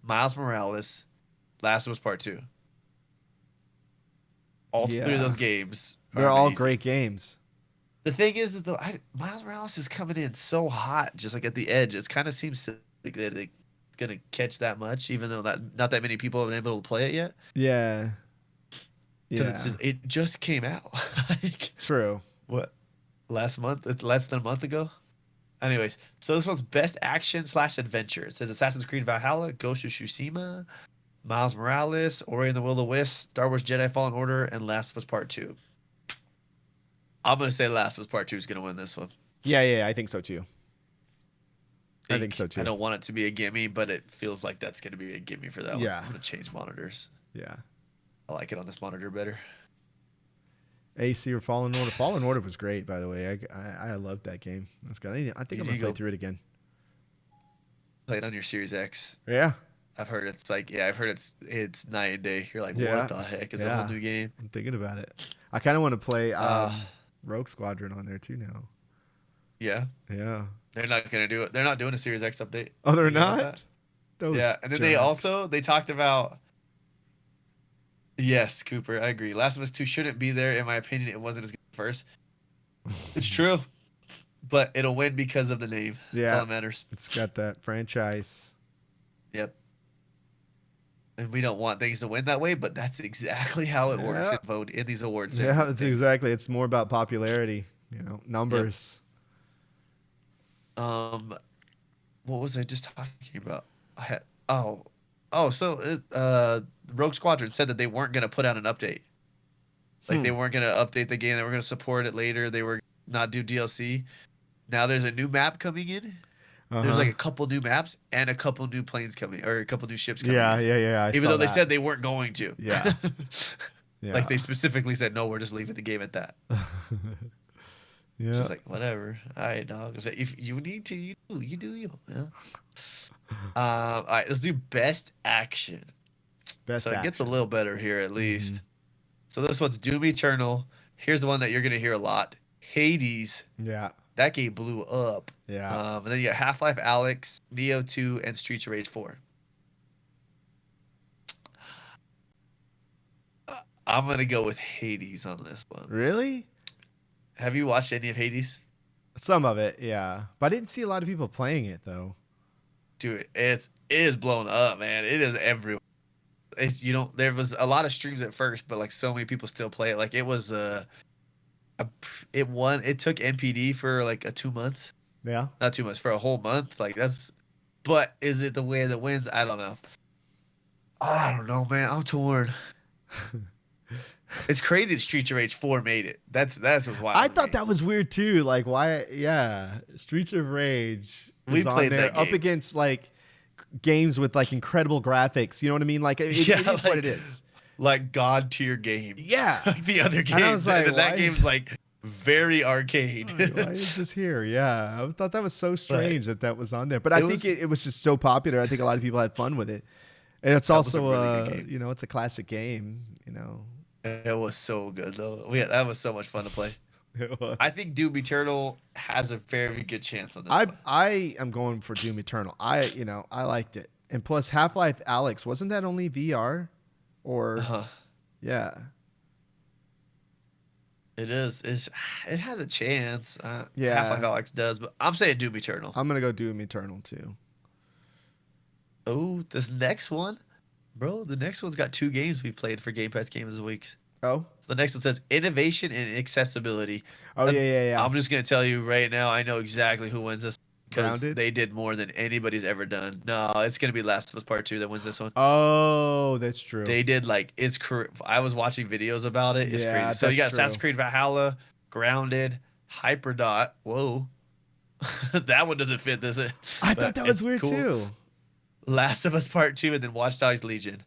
Miles Morales, Last of Us Part Two. All three of Yeah. those games are They're all amazing. great games. The thing is, though, Miles Morales is coming in so hot, just like at the edge. It kind of seems like that it's gonna catch that much, even though not that many people have been able to play it yet. Yeah. Because Yeah. it just came out. Like, True. what, last month? It's less than a month ago. Anyways, so this one's best action / adventure. It says Assassin's Creed Valhalla, Ghost of Tsushima, Miles Morales, Ori and the Will of the Wisps, Star Wars Jedi Fallen Order, and Last of Us Part Two. I'm gonna say Last of Us Part Two is gonna win this one. Yeah, yeah, I think so too. I think so I too. don't want it to be a gimme, but it feels like that's gonna be a gimme for that one. Yeah. I'm gonna change monitors. Yeah. I like it on this monitor better. AC or Fallen Order. Fallen Order was great, by the way. I loved that game. That's good. I think I'm gonna play through it again. Play it on your Series X. Yeah. I've heard it's like, I've heard it's night and day. You're like, Yeah. what the heck? It's a whole new game. I'm thinking about it. I kind of want to play Rogue Squadron on there too now. Yeah. Yeah. They're not gonna do it. They're not doing a Series X update. Oh, they're You know about not? that? Those Yeah, and then they talked about. Yes, Cooper, I agree. Last of Us 2 shouldn't be there. In my opinion, it wasn't as good at first. It's true, but it'll win because of the name. Yeah. That's all that matters. It's got that franchise. Yep. And we don't want things to win that way, but that's exactly how it works Yeah. in these awards. Yeah, that's exactly. It's more about popularity, numbers. What was I just talking about? Rogue Squadron said that they weren't going to put out an update. Like they weren't going to update the game. They were going to support it later. They were not do DLC. Now there's a new map coming in. There's like a couple new maps and a couple new planes coming, or a couple new ships coming. Yeah, in. yeah. Even though they said they weren't going to. Yeah. Yeah. Like they specifically said, no, we're just leaving the game at that. Yeah. It's just like, whatever. All right, dog. If you need to, you do you. Yeah. All right, let's do best action. Best so it action. gets a little better here at least. So this one's Doom Eternal. Here's the one that you're gonna hear a lot. Hades. Yeah. That game blew up. Yeah. And then you got Half-Life Alyx, Neo 2, and Streets of Rage 4. I'm gonna go with Hades on this one. Really? Have you watched any of Hades? Some of it, yeah. But I didn't see a lot of people playing it though. Dude, it is blown up, man. It is everywhere. There was a lot of streams at first, but like so many people still play it. Like it was it took NPD for like 2 months. Yeah. Not 2 months, for a whole month. But is it the way that wins? I don't know. I don't know, man. I'm torn. It's crazy that Streets of Rage 4 made it. That's what's wild. I thought that was weird too. Like why? Yeah, Streets of Rage is on there up against like games with like incredible graphics. You know what I mean? Like it is what it is. Like God tier games. Yeah. Like the other games. And I was like, that game's like very arcade. Why is this here? Yeah, I thought that was so strange that was on there. But I think it was just so popular. I think a lot of people had fun with it, and it's also really it's a classic game. It was so good though. That was so much fun to play. I think Doom Eternal has a very good chance on this one. I am going for Doom Eternal. I liked it, and plus Half-Life Alyx, wasn't that only VR, or yeah. It is. It has a chance. Yeah, Half-Life Alyx does, but I'm saying Doom Eternal. I'm gonna go Doom Eternal too. Oh, this next one, bro. The next one's got 2 games we've played for Game Pass Games of the Week. Oh, so the next one says innovation and accessibility. Oh yeah. I'm just gonna tell you right now. I know exactly who wins this because they did more than anybody's ever done. No, it's gonna be Last of Us Part 2 that wins this one. Oh, that's true. They did I was watching videos about it. It's crazy. So you got Assassin's Creed Valhalla, Grounded, Hyperdot. Whoa, that one doesn't fit, does it? I thought that was weird too. Last of Us Part 2 and then Watch Dogs Legion.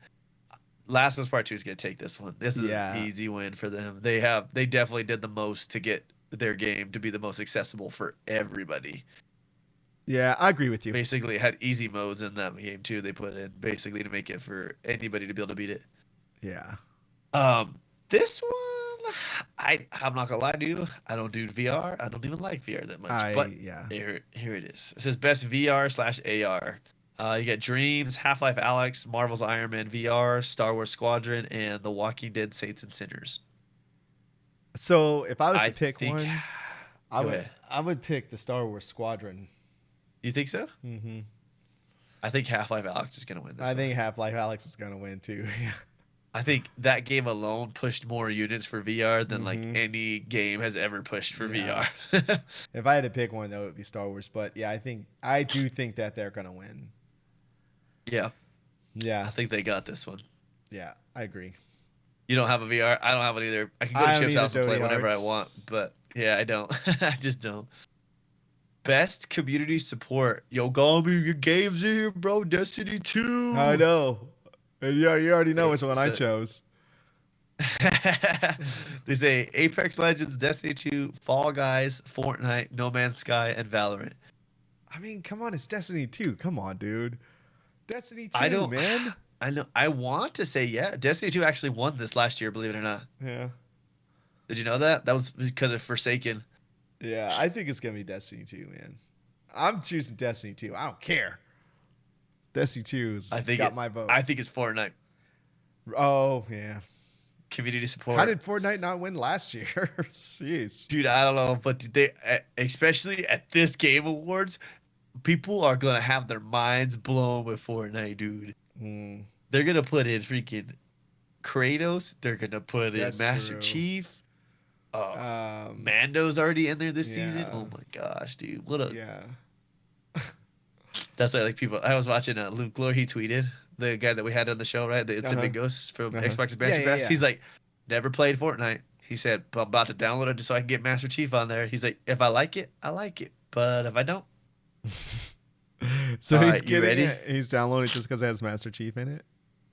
Last of Us Part 2 is going to take this one. This is an easy win for them. They definitely did the most to get their game to be the most accessible for everybody. Yeah, I agree with you. Basically, it had easy modes in that game too. They put in basically to make it for anybody to be able to beat it. Yeah. This one, I'm not gonna lie to you. I don't do VR. I don't even like VR that much. But Yeah. here it is. It says best VR/AR. You get Dreams, Half-Life Alyx, Marvel's Iron Man VR, Star Wars Squadron, and The Walking Dead Saints and Sinners. So if I was to I pick think. one, Go ahead. I would pick the Star Wars Squadron. You think so? Mm-hmm. I think Half-Life Alyx is gonna win this. I think Half-Life Alyx is gonna win too. Yeah. I think that game alone pushed more units for VR than like Mhm. any game has ever pushed for Yeah. VR. If I had to pick one, though, it would be Star Wars. But yeah, I do think that they're gonna win. Yeah, I Yeah. think they got this one. Yeah. I agree. You don't have a VR. I don't have it either. I can go I to don't Chip's need a house and play Doty whenever I Hearts. want, but yeah, I don't. I just don't. Best community support. Yogomi, your game's here, bro. Destiny 2. I know. And you already know which one I So- chose. They say Apex Legends, Destiny 2, Fall Guys, Fortnite, No Man's Sky, and Valorant. I mean, come on, it's Destiny 2. Come on, dude. Destiny 2, I don't, man. I know. I want to say yeah. Destiny 2 actually won this last year, believe it or not. Yeah. Did you know that? That was because of Forsaken. Yeah, I think it's gonna be Destiny 2, man. I'm choosing Destiny 2. I don't care. Destiny 2's got my vote. I think it's Fortnite. Oh, yeah. Community support. How did Fortnite not win last year? Jeez. Dude, I don't know, but they, especially at this Game Awards, people are gonna have their minds blown with Fortnite, dude. Mm, They're gonna put in freaking Kratos. They're gonna put in That's Master true. Chief. um, Mando's already in there this season. yeah. Oh my gosh, dude! What a yeah. That's why like people. I was watching Luke Glore. He tweeted the guy that we had on the show, right? The It's a Big Ghost from Xbox Expansion Yeah, yeah, Pass. yeah. He's like, never played Fortnite. He said, but I'm about to download it just so I can get Master Chief on there. He's like, if I like it, I like it. But if I don't, So All he's right, you getting ready? it. He's downloading it just because it has Master Chief in it.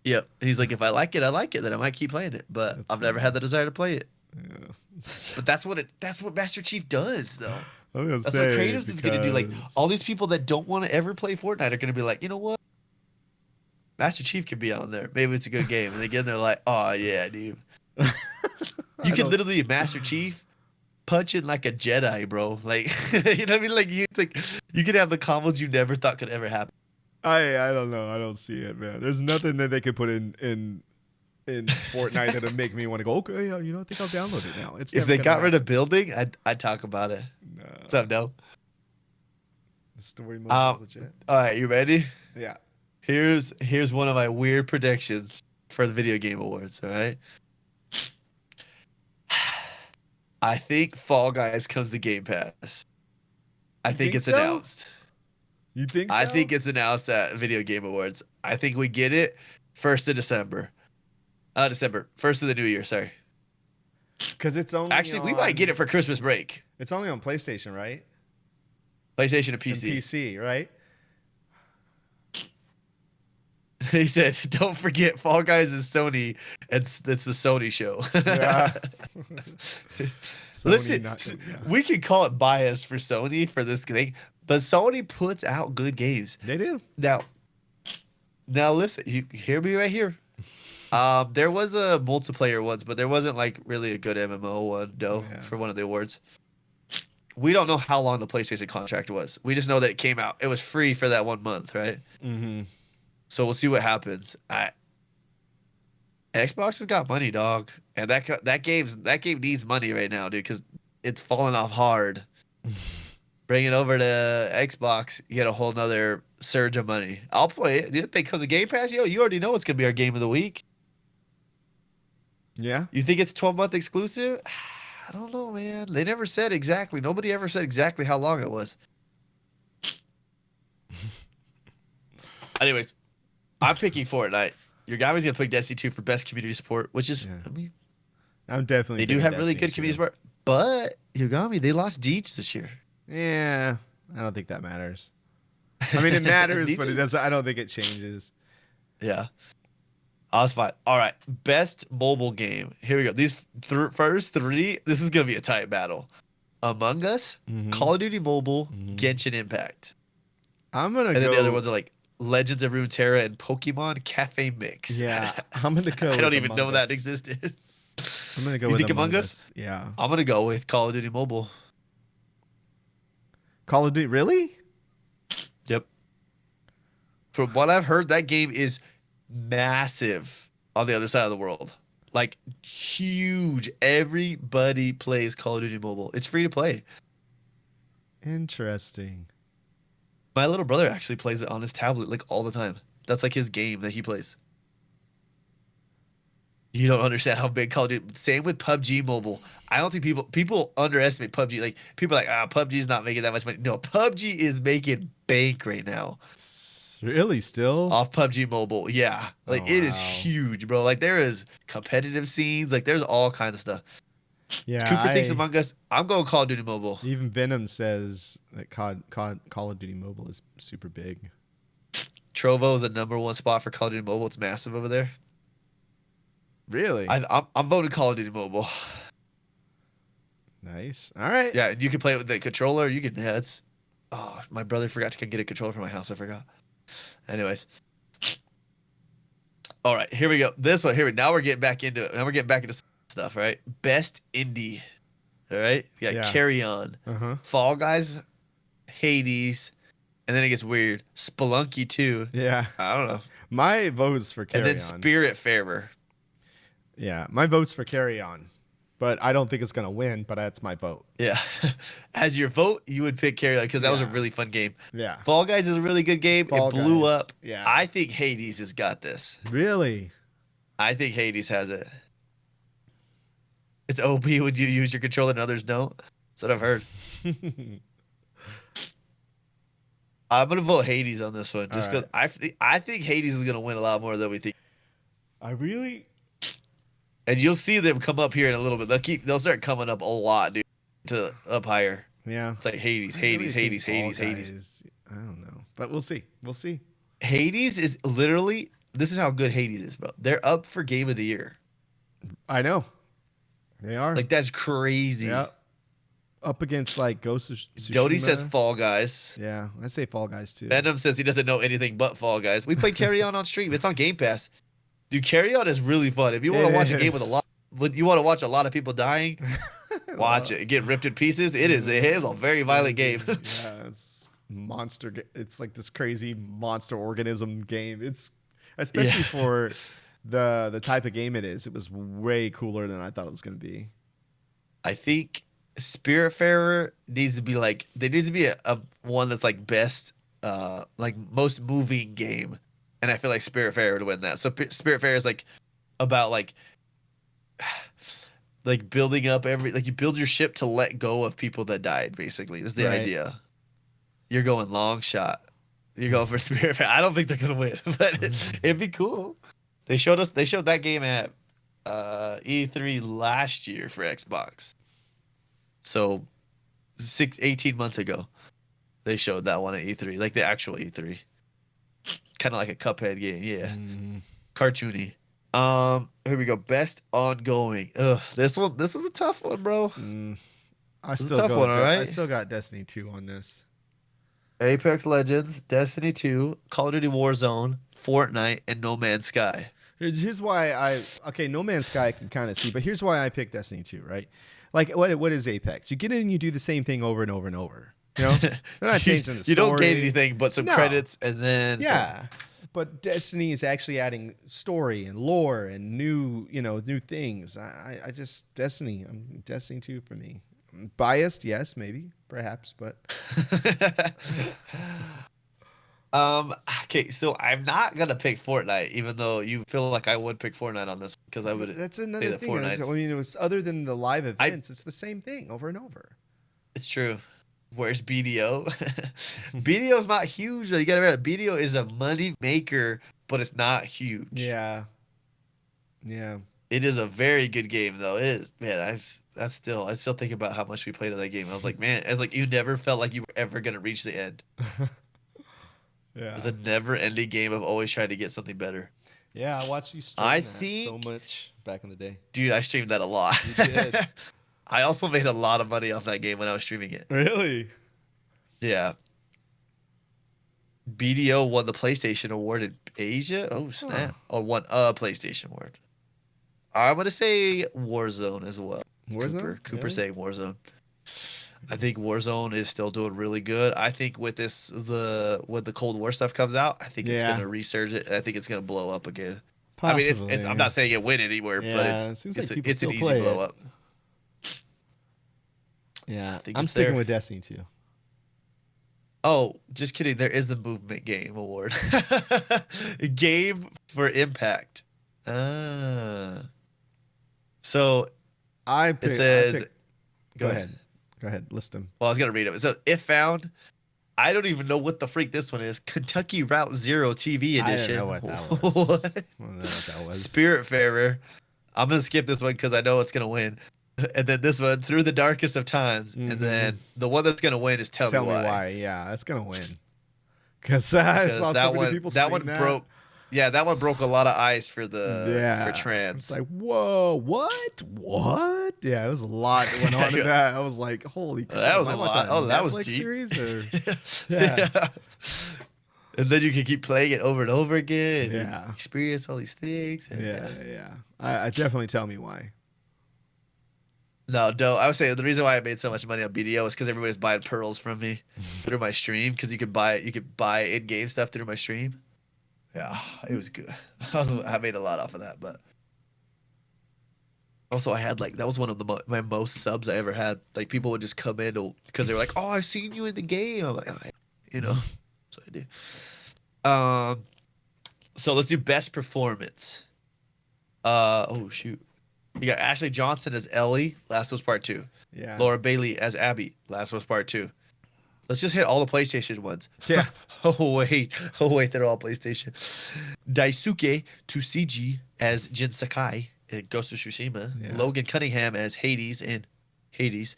yep. He's like, if I like it, I like it. Then I might keep playing it. But That's I've never funny. had the desire to play it. Yeah. But that's what Master Chief does, though. I was gonna That's say, what Kratos is gonna do. Like because- all these people that don't want to ever play Fortnite are gonna be like, you know what? Master Chief could be on there. Maybe it's a good game. And again, they're like, oh yeah, dude. I You could don't- literally Master Chief punching like a Jedi, bro. Like you know what I mean? Like you could have the combos you never thought could ever happen. I don't know. I don't see it, man. There's nothing that they could put in Fortnite that'll make me want to go. Okay, yeah, I think I'll download it now. It's If they got rid of building, I'd talk about it. no, What's up, no? the story mode is legit. All right, you ready? Yeah. Here's one of my weird predictions for the video game awards. All right. I think Fall Guys comes to Game Pass. I You think think it's so? announced. You think so? I think it's announced at Video Game Awards. I think we get it 1st of December. December 1st of the new year. Sorry. because it's only Actually, we might get it for Christmas break. It's only on PlayStation, right? PlayStation and And PC. PC, right? He said, "Don't forget, Fall Guys is Sony. It's the Sony show." Yeah. Sony Listen, not- yeah. we can call it bias for Sony for this thing, but Sony puts out good games. They do. Now listen, you hear me right here. There was a multiplayer once, but there wasn't like really a good MMO one though Yeah. for one of the awards. We don't know how long the PlayStation contract was. We just know that it came out. It was free for that 1 month, right? Mm-hmm. So we'll see what happens. Xbox has got money, dog, and that game needs money right now, dude, because it's falling off hard. Bring it over to Xbox, you get a whole nother surge of money. I'll play it. Do you think because of Game Pass, yo, you already know it's gonna be our game of the week. Yeah. You think it's 12-month exclusive? I don't know, man. They never said exactly. Nobody ever said exactly how long it was. Anyways, I'm picking Fortnite. Your guy was gonna pick Destiny 2 for best community support, which is, Yeah. I mean, I'm definitely. they do picking have really Destiny good community 2. support. But Yogami, they lost Deej this year. Yeah, I don't think that matters. I mean, it matters, Deej but it is- doesn't. I don't think it changes. Yeah. I was fine. All right. Best mobile game. Here we go. These first three, this is going to be a tight battle. Among Us, Mhm. Call of Duty Mobile, Mhm. Genshin Impact. I'm gonna And go. then the other ones are like Legends of Runeterra, and Pokemon Cafe Mix. Yeah, I'm gonna go. I with don't even Among know that Us. existed. I'm gonna go You with think Among Us? Yeah. I'm gonna go with Call of Duty Mobile. Call of Duty, really? Yep. From what I've heard, that game is massive on the other side of the world. Like huge. Everybody plays Call of Duty Mobile. It's free to play. Interesting. My little brother actually plays it on his tablet like all the time. That's like his game that he plays. You don't understand how big Call of Duty. Same with PUBG Mobile. I don't think people underestimate PUBG. Like people are like, PUBG is not making that much money. No, PUBG is making bank right now Really, still? off PUBG Mobile. Yeah, like Oh, it is wow. huge, bro. Like there is competitive scenes. Like there's all kinds of stuff. Yeah, Cooper thinks Among Us. I'm going Call of Duty Mobile. even Venom says that Call of Duty Mobile is super big. Trovo is a #1 spot for Call of Duty Mobile. It's massive over there. Really? I'm voting Call of Duty Mobile. Nice. All right. Yeah, you can play it with the controller. You can. Yeah, it's. Oh, my brother forgot to get a controller for my house. I forgot. Anyways. All right, here we go. This one here. Now we're getting back into it. Now we're getting back into stuff. Right. Best indie. All right. We got Yeah. Carry On, Fall Guys, Hades, and then it gets weird. Spelunky 2. Yeah. I don't know. My vote's for Carry On. And then Spiritfarer. Yeah, my vote's for Carry On. But I don't think it's going to win, but that's my vote. Yeah. As your vote, you would pick Carry On because that was a really fun game. Yeah. Fall Guys is a really good game. Fall it blew Guys. up. Yeah. I think Hades has got this. Really? I think Hades has it. It's OP when you use your controller and others don't. That's what I've heard. I'm going to vote Hades on this one just because I think Hades is going to win a lot more than we think. I really... And you'll see them come up here in a little bit. They'll start coming up a lot, dude, to up higher. Yeah. It's like Hades. I don't know. But we'll see. We'll see. Hades is literally, this is how good Hades is, bro. They're up for Game of the Year. I know. They are. Like, that's crazy. Yeah. Up against, like, Ghost of Tsushima. Doty says Fall Guys. Yeah, I say Fall Guys, too. Venom says he doesn't know anything but Fall Guys. We played Carry On stream. It's on Game Pass. Dude, Carry On is really fun. If you want to watch a game with you want to watch a lot of people dying, watch it. Get ripped in pieces. It is a very violent game. Yeah, it's monster. It's like this crazy monster organism game. It's especially for the type of game it is. It was way cooler than I thought it was going to be. I think Spiritfarer needs to be like there needs to be a one that's like best like most moving game. And I feel like Spiritfarer would win that. So Spiritfarer is like about like building up you build your ship to let go of people that died, basically. That's the idea. You're going long shot. You're going for Spiritfarer. I don't think they're gonna win, but it'd be cool. They showed that game at E3 last year for Xbox. So 18 months ago. They showed that one at E3, like the actual E3. Kind of like a Cuphead game, yeah. Cartoony. Here we go. Best ongoing. Ugh, this is a tough one, bro. I still got Destiny 2 on this. Apex Legends, Destiny 2, Call of Duty Warzone, Fortnite, and No Man's Sky. Here's why No Man's Sky I can kind of see, but here's why I picked Destiny 2, right? Like, what is Apex? You get in and you do the same thing over and over and over. You know, they're not changing the story. You don't gain anything but some credits, and then But Destiny is actually adding story and lore and new things. I just Destiny. I'm Destiny 2 for me. I'm biased, yes, maybe, perhaps, but. Okay, so I'm not gonna pick Fortnite, even though you feel like I would pick Fortnite on this because I would. That's another thing. I mean, it was other than the live events, it's the same thing over and over. It's true. Where's BDO? BDO's not huge. Though. You gotta remember, BDO is a money maker, but it's not huge. Yeah. It is a very good game, though. It is, man. I still think about how much we played of that game. I was like, man, it's like you never felt like you were ever gonna reach the end. Yeah. It's a never-ending game of always trying to get something better. Yeah, I watched you stream so much back in the day. Dude, I streamed that a lot. You did. I also made a lot of money off that game when I was streaming it. Really? Yeah. BDO won the PlayStation Award in Asia. Oh snap! Or won a PlayStation Award. I'm gonna say Warzone as well. Warzone? Cooper saying Warzone. I think Warzone is still doing really good. I think with when the Cold War stuff comes out, I think it's gonna resurge it, and I think it's gonna blow up again. Possibly. I mean, it's I'm not saying it win anywhere, but it seems like people it's still an easy play blow it. up. Yeah, think I'm it's sticking there. with Destiny 2. Oh, just kidding. There is the Movement Game Award. Game for Impact. So it says. Go ahead. List them. Well, I was gonna read it. So if found, I don't even know what the freak this one is. Kentucky Route Zero TV edition. I don't know what that was. What? I don't know what that was. Spiritfarer. I'm gonna skip this one because I know it's gonna win. And then this one, Through the Darkest of Times. And then the one that's gonna win is Tell Me Why. Yeah, it's gonna win. Because I saw so many people that one broke. Yeah, that one broke a lot of ice for for trans. It's like, whoa, what? Yeah, it was a lot that went on in that. I was like, holy crap. That was a lot. Oh, that was deep. Series or yeah. And then you can keep playing it over and over again. Yeah. And experience all these things. And, yeah. I definitely Tell Me Why. No, I was saying the reason why I made so much money on BDO is because everybody's buying pearls from me through my stream because you could buy in-game stuff through my stream. Yeah, it was good. I made a lot off of that, but also I had that was one of my most subs I ever had. Like people would just come in because they were like, "Oh, I've seen you in the game." I'm like, so I do. So let's do best performance. Oh shoot. You got Ashley Johnson as Ellie, Last of Us Part 2. Yeah. Laura Bailey as Abby, Last of Us Part 2. Let's just hit all the PlayStation ones. Yeah. Oh wait, they're all PlayStation. Daisuke Tsuji as Jin Sakai in Ghost of Tsushima. Yeah. Logan Cunningham as Hades in Hades.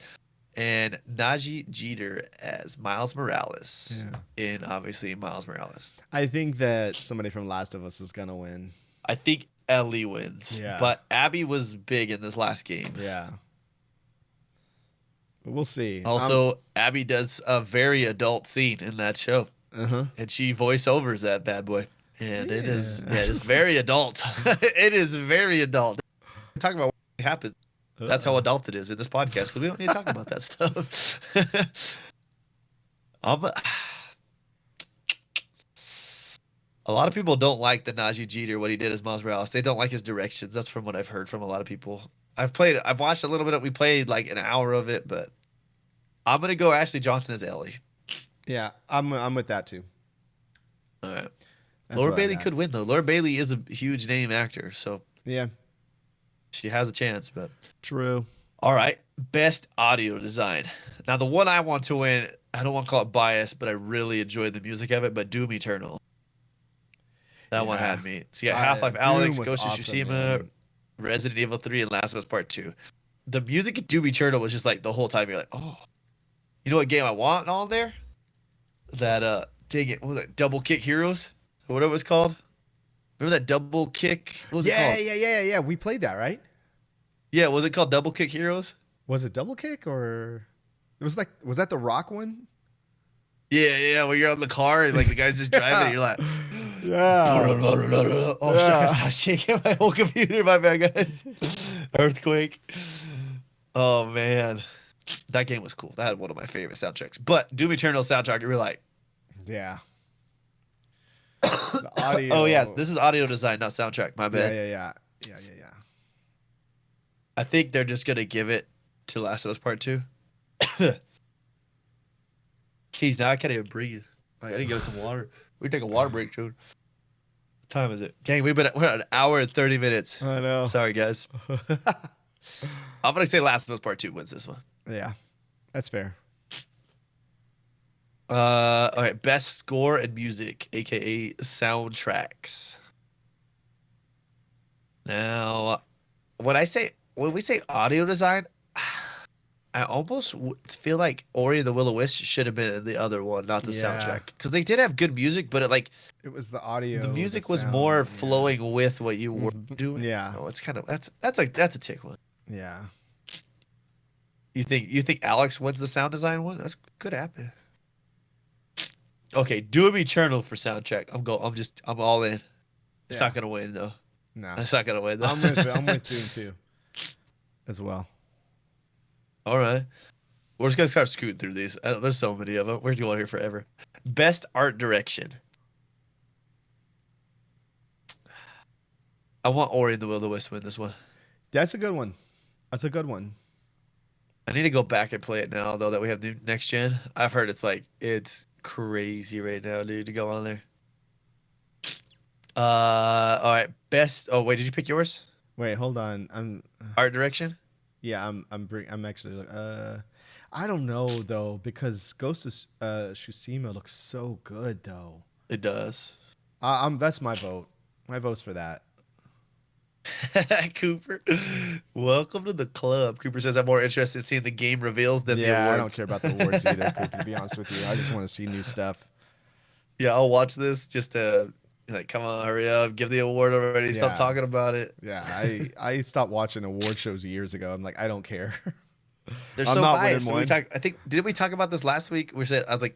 And Najee Jeter as Miles Morales in, obviously, Miles Morales. I think that somebody from Last of Us is going to win. I think Ellie wins. Yeah. But Abby was big in this last game. Yeah. But we'll see. Also, Abby does a very adult scene in that show. Uh-huh. And she voiceovers that bad boy. And it is very adult. It is very adult. Talking about what happened. That's how adult it is in this podcast because we don't need to talk about that stuff. A lot of people don't like the Najee Jeter, what he did as Miles Morales. They don't like his directions. That's from what I've heard from a lot of people. I've watched a little bit we played like an hour of it, but I'm going to go Ashley Johnson as Ellie. Yeah, I'm with that too. All right. Laura Bailey could win though. Laura Bailey is a huge name actor, so yeah. She has a chance, but true. All right, best audio design. Now the one I want to win, I don't want to call it bias, but I really enjoyed the music of it. But Doom Eternal, that one had me. So you got Half-Life Alyx, Ghost of Tsushima, Resident Evil 3, and Last of Us Part 2. The music of Doom Eternal was just like the whole time you're like, oh, you know what game I want on there? That dang it, what was it? Double Kick Heroes or whatever it was called. Remember that Double Kick? What was it called? Yeah. We played that, right? Yeah, was it called Double Kick Heroes? Was it Double Kick or was that the Rock one? Yeah, where you're on the car and like the guy's just driving and you're like, yeah. Oh, shit, I start shaking my whole computer, my bad guys. Earthquake. Oh man. That game was cool. That had one of my favorite soundtracks. But Doom Eternal soundtrack, you were like, yeah. The audio. Oh yeah, this is audio design, not soundtrack. My bad. Yeah. I think they're just gonna give it to Last of Us Part 2. Jeez, now I can't even breathe. I gotta get some water. We take a water break, dude. What time is it? Dang, we're at an hour and 30 minutes. I know. Sorry, guys. I'm gonna say Last of Us Part 2 wins this one. Yeah, that's fair. All right, best score and music, aka soundtracks. Now, when we say audio design, I almost feel like Ori and the Will-O-Wisp should have been the other one, not the soundtrack, because they did have good music, but it was the audio. The music was more flowing with what you were doing. Yeah, it's kind of that's a tick one. Yeah. You think Alex wins the sound design one? That could happen. Okay, Doom Eternal for soundtrack. I'm all in. It's Yeah. not gonna win though. No. It's not gonna win though. I'm with Doom 2 as well. All right. We're just gonna start scooting through these. There's so many of them. We're going here forever. Best art direction. I want Ori and the Will of the Wisp to win this one. That's a good one. That's a good one. I need to go back and play it now though that we have the next gen. I've heard it's crazy right now, dude, to go on there. All right. Best. Oh wait, did you pick yours? Wait, hold on. Art direction. Yeah, I'm actually I don't know though because Ghost of Tsushima looks so good though. It does. That's my vote. My vote's for that. Cooper, welcome to the club. Cooper says I'm more interested in seeing the game reveals than the awards. I don't care about the awards either, Cooper, to be honest with you. I just want to see new stuff. Yeah, I'll watch this just to come on, hurry up, give the award already. Stop talking about it. Yeah, I stopped watching award shows years ago. I'm like, I don't care. They're so biased. So I think didn't we talk about this last week? I was like,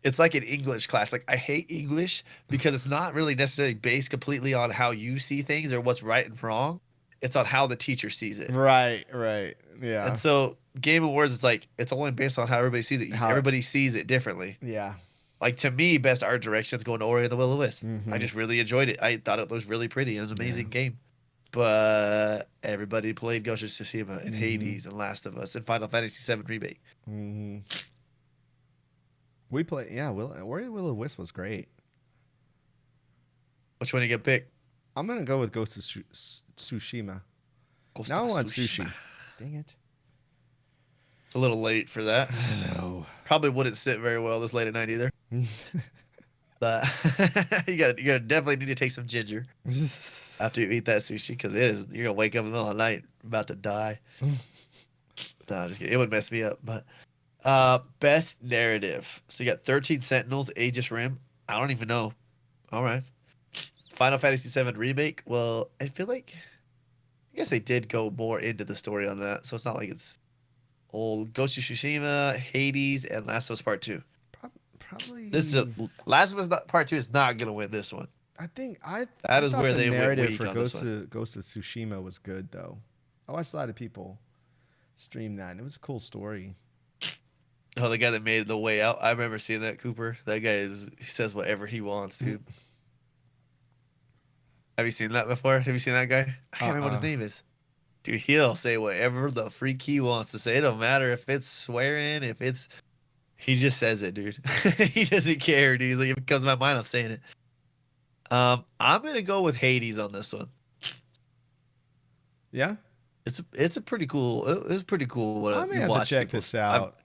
it's like an English class. Like I hate English because it's not really necessarily based completely on how you see things or what's right and wrong. It's on how the teacher sees it. Right. Yeah. And so Game Awards, it's only based on how everybody sees it. Everybody sees it differently. Yeah. Like to me, best art direction is going to Ori and the Will of the Wisp. Mm-hmm. I just really enjoyed it. I thought it was really pretty. It was an amazing game. But everybody played Ghost of Tsushima and Hades and Last of Us and Final Fantasy VII Remake. Mm-hmm. We played, Ori and Will of the Wisp was great. Which one you get picked? I'm gonna go with Ghost of Tsushima. Now I want sushi. Dang it! It's a little late for that. I know. Probably wouldn't sit very well this late at night either. But you gotta definitely need to take some ginger after you eat that sushi because you're gonna wake up in the middle of the night about to die. No, just kidding. It would mess me up. But best narrative. So you got 13 Sentinels, Aegis Rim. I don't even know. All right. Final Fantasy VII Remake. Well, I guess they did go more into the story on that, so it's not like it's old. Ghost of Tsushima, Hades, and Last of Us Part 2. Probably. Last of Us Part 2 is not gonna win this one. I think that is where the they narrative went weak for on Ghost this one. Ghost of Tsushima was good though. I watched a lot of people stream that, and it was a cool story. Oh, the guy that made The Way Out. I remember seeing that, Cooper. That guy he says whatever he wants, dude. Have you seen that before? Have you seen that guy? I can't remember what his name is. Dude, he'll say whatever the freak he wants to say. It don't matter if it's swearing, he just says it, dude. He doesn't care, dude. He's like, if it comes to my mind, I'm saying it. I'm gonna go with Hades on this one. Yeah, it's a pretty cool. It's pretty cool. I may have to check this out.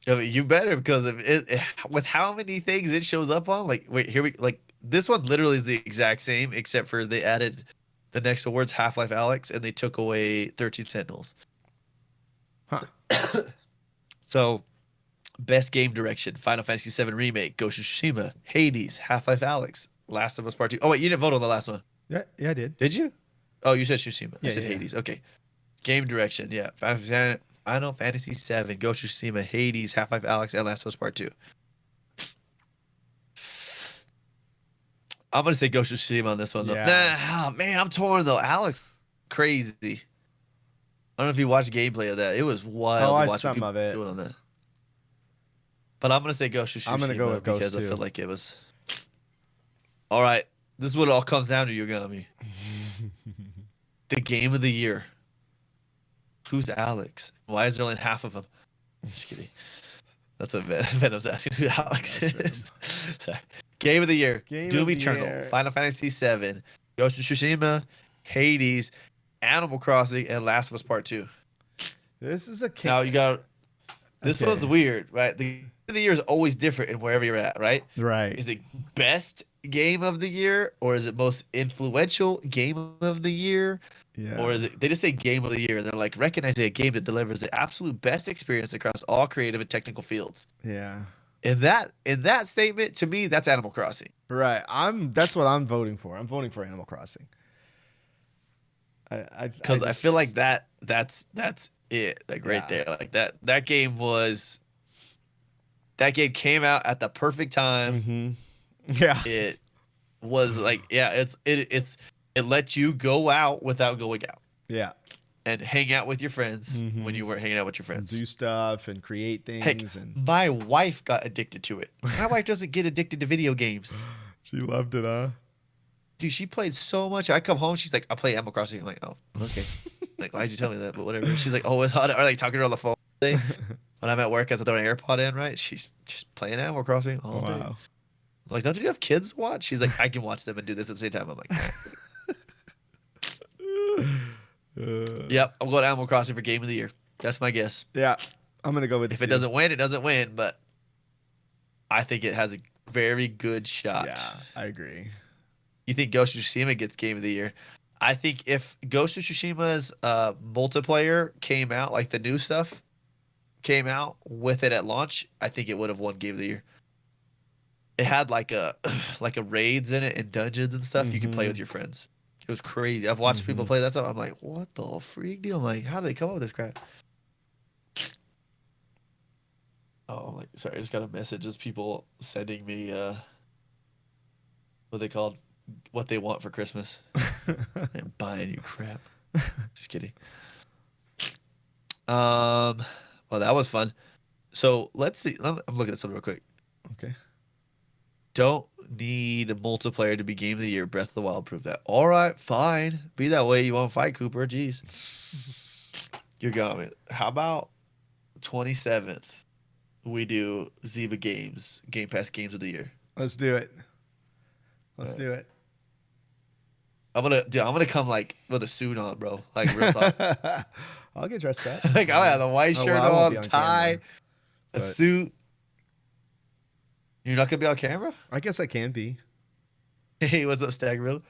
I mean, you better because of it with how many things it shows up on. This one literally is the exact same except for they added the next awards Half-Life Alyx and they took away 13 Sentinels. Huh. So, best game direction: Final Fantasy VII Remake, Ghost of Tsushima, Hades, Half-Life Alyx, Last of Us Part 2. Oh wait, you didn't vote on the last one. Yeah, I did. Did you? Oh, you said Tsushima. I said yeah. Hades. Okay. Game direction, yeah. Final Fantasy VII, Ghost of Tsushima, Hades, Half-Life Alyx, and Last of Us Part 2. I'm gonna say Ghost of Tsushima on this one though. Nah, man, I'm torn though. Alex, crazy. I don't know if you watched gameplay of that. It was wild. I watch watched some of it. Doing on that. But I'm gonna say Ghost of Tsushima. I'm gonna go with Ghost because too. I feel like it was. All right, this is what it all comes down to, Yogomi. The game of the year. Who's Alex? Why is there only half of them? Just kidding. That's what Venom's asking who Alex is. Sorry. Game of the year. Doom Eternal, Final Fantasy VII, Ghost of Tsushima, Hades, Animal Crossing, and Last of Us Part 2. This is a kick. Now you got. This one's weird, right? The game of the year is always different in wherever you're at, right? Right. Is it best game of the year, or is it most influential game of the year? Yeah. Or is it they just say game of the year and they're like recognizing a game that delivers the absolute best experience across all creative and technical fields. Yeah. In that statement, to me, that's Animal Crossing. Right. That's what I'm voting for. I'm voting for Animal Crossing. Because I feel like that's it. Like right there. Like that game was That game came out at the perfect time. Mm-hmm. Yeah. It was like, yeah, it let you go out without going out. Yeah. And hang out with your friends when Mm-hmm. you weren't hanging out with your And friends. do stuff and create Heck, things. And my wife got addicted to it. My wife doesn't get addicted to video games. she loved it, huh? Dude, she played so much. I come home, she's like, I play Animal Crossing. I'm like, oh, okay. Like, why'd you tell me that? But whatever. She's like, oh, it's hot. Or like talking to her on the phone all day. When I'm at work, as I throw an AirPod in, right? She's just playing Animal Crossing all day. I'm like, don't you have kids to watch? She's like, I can watch them and do this at the same time. I'm like, yep, I'm going to Animal Crossing for Game of the Year. That's my guess. Yeah, I'm gonna go with. If it doesn't win, it doesn't win. But I think it has a very good shot. Yeah, I agree. You think Ghost of Tsushima gets Game of the Year? I think if Ghost of Tsushima's multiplayer came out, like the new stuff came out with it at launch, I think it would have won Game of the Year. It had like a raids in it and dungeons and stuff you could play with your friends. It was crazy. I've watched people play that stuff. I'm like, what the freak, dude? I'm like, how did they come up with this crap? Oh, like, sorry, I just got a message. Just people sending me what they called, what they want for Christmas. I'm buying you crap. Just kidding. Well, that was fun. So let's see. I'm looking at something real quick. Okay. Don't need a multiplayer to be Game of the Year. Breath of the Wild proved that. All right, fine. Be that way. You won't fight Cooper. Jeez. You got me. How about 27th? We do Zyba games, Game Pass games of the year. Let's do it. Let's do it. I'm gonna come like with a suit on, bro. Like real talk. I'll get dressed up. Like I'll have the white shirt on, tie, camera, a suit. You're not gonna be on camera? I guess I can be. Hey, what's up, Staggerilla?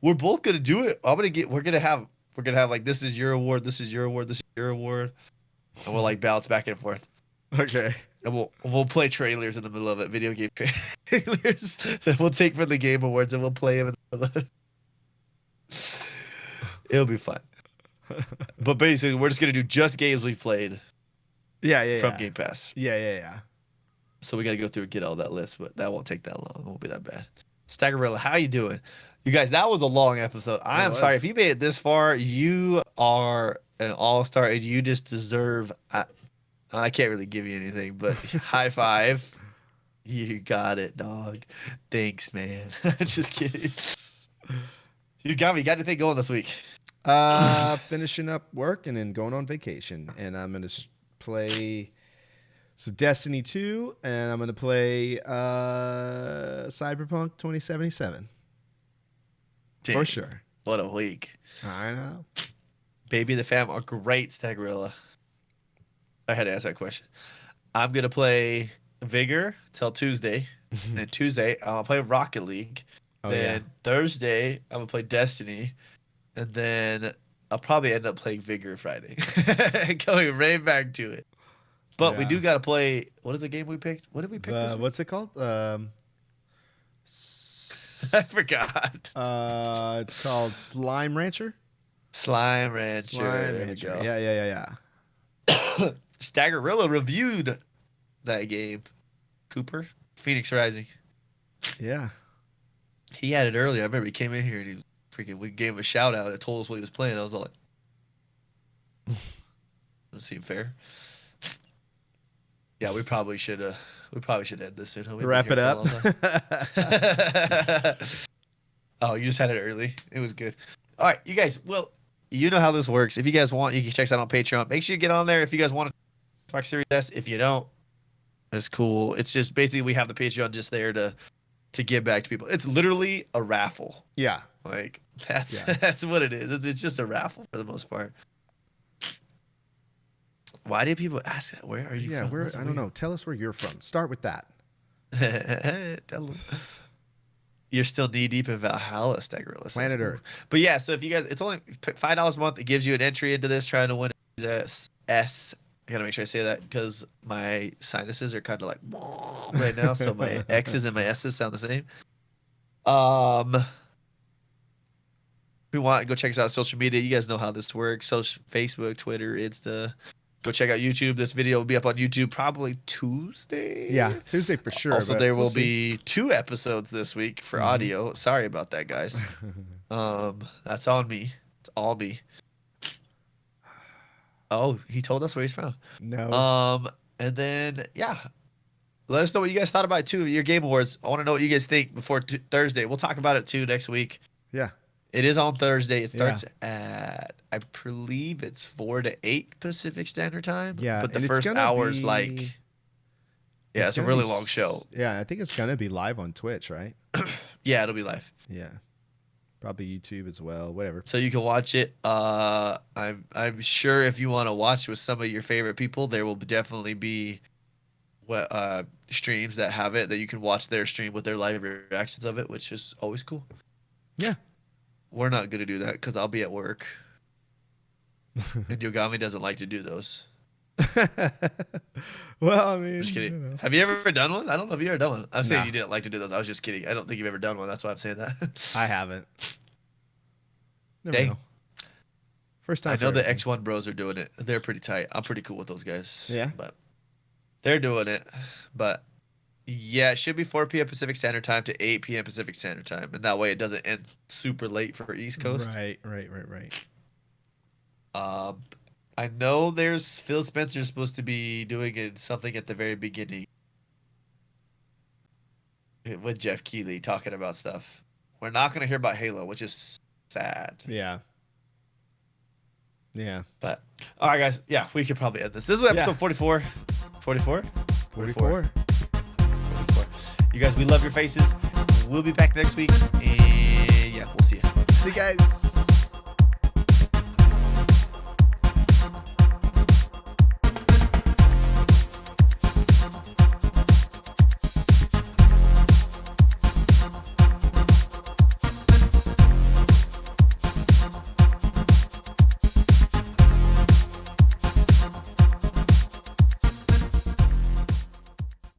We're both gonna do it. We're gonna have like, this is your award, this is your award, this is your award, and we'll like bounce back and forth. Okay. And we'll play trailers in the middle of it, video game trailers that we'll take from the Game Awards and we'll play them in the middle of it. It'll be fun. But basically, we're just gonna do just games we've played. Yeah. From Game Pass. Yeah. So we gotta go through and get all that list, but that won't take that long. It won't be that bad. Staggerilla, how you doing? You guys, that was a long episode. I am sorry if you made it this far. You are an all-star, and you just deserve. I can't really give you anything, but high five. You got it, dog. Thanks, man. Just kidding. You got me. Got anything going this week? Finishing up work and then going on vacation, and I'm gonna play some Destiny 2, and I'm gonna play Cyberpunk 2077. Damn, for sure. What a week. I know. Baby the fam are great, Staggerilla. I had to ask that question. I'm gonna play Vigor till Tuesday, and Tuesday I'll play Rocket League. Then Thursday I'm gonna play Destiny, and then I'll probably end up playing Vigor Friday. Going right back to it. But we do gotta play. What is the game we picked? What did we pick? This week? What's it called? I forgot. It's called Slime Rancher. Slime Rancher. There we go. Yeah. Staggerilla reviewed that game. Cooper, Phoenix Rising. Yeah. He had it earlier. I remember he came in here and he was freaking. We gave him a shout out and told us what he was playing. I was all like, doesn't seem fair. Yeah, we probably should end this soon. Huh? Wrap it up. Oh, you just had it early. It was good. All right, you guys. Well, you know how this works. If you guys want, you can check us out on Patreon. Make sure you get on there if you guys want to talk Series S. If you don't, it's cool. It's just basically we have the Patreon just there to give back to people. It's literally a raffle. Yeah. Like that's what it is. It's just a raffle for the most part. Why do people ask that? Where are you from? Yeah, I don't know. Tell us where you're from. Start with that. Tell them. You're still knee deep in Valhalla, Staggerilla. Planet Earth. But yeah, so if you guys, it's only $5 a month. It gives you an entry into this, trying to win S. I gotta make sure I say that because my sinuses are kind of like right now, so my X's and my S's sound the same. If you want, go check us out on social media. You guys know how this works: Facebook, Twitter, Insta, Go check out YouTube. This video will be up on YouTube probably Tuesday. Yeah, Tuesday for sure. Also, but there will we'll see. be 2 episodes this week for audio. Sorry about that, guys. That's on me. It's all me. Oh, he told us where he's from. No. And then yeah, let us know what you guys thought about it too. Your Game Awards. I want to know what you guys think before Thursday. We'll talk about it too next week. Yeah. It is on Thursday. It starts at, I believe it's 4 to 8 Pacific Standard Time. Yeah, but the and it's first gonna hour's be- like, yeah, it's a gonna really be long show. Yeah, I think it's gonna be live on Twitch, right? Yeah, it'll be live. Yeah. Probably YouTube as well. Whatever. So you can watch it. I'm sure if you want to watch with some of your favorite people, there will definitely be streams that have it that you can watch their stream with their live reactions of it, which is always cool. Yeah. We're not gonna do that because I'll be at work, and Yogami doesn't like to do those. Well, I mean, Just kidding. you know. Have you ever done one? I don't know if you ever done one. I'm saying Nah. you didn't like to do those. I was just kidding. I don't think you've ever done one. That's why I'm saying that. I haven't. Never Dang. know. First time. I know for the everything. X1 bros are doing it. They're pretty tight. I'm pretty cool with those guys. Yeah. But they're doing it. But yeah, it should be 4 p.m. Pacific Standard Time to 8 p.m. Pacific Standard Time. And that way it doesn't end super late for East Coast. Right. I know there's Phil Spencer supposed to be doing something at the very beginning with Jeff Keighley talking about stuff. We're not going to hear about Halo, which is sad. Yeah. Yeah. But all right, guys. Yeah, we could probably end this. This was episode 44. 44? 44. You guys, we love your faces. We'll be back next week. And yeah, we'll see you. See you guys.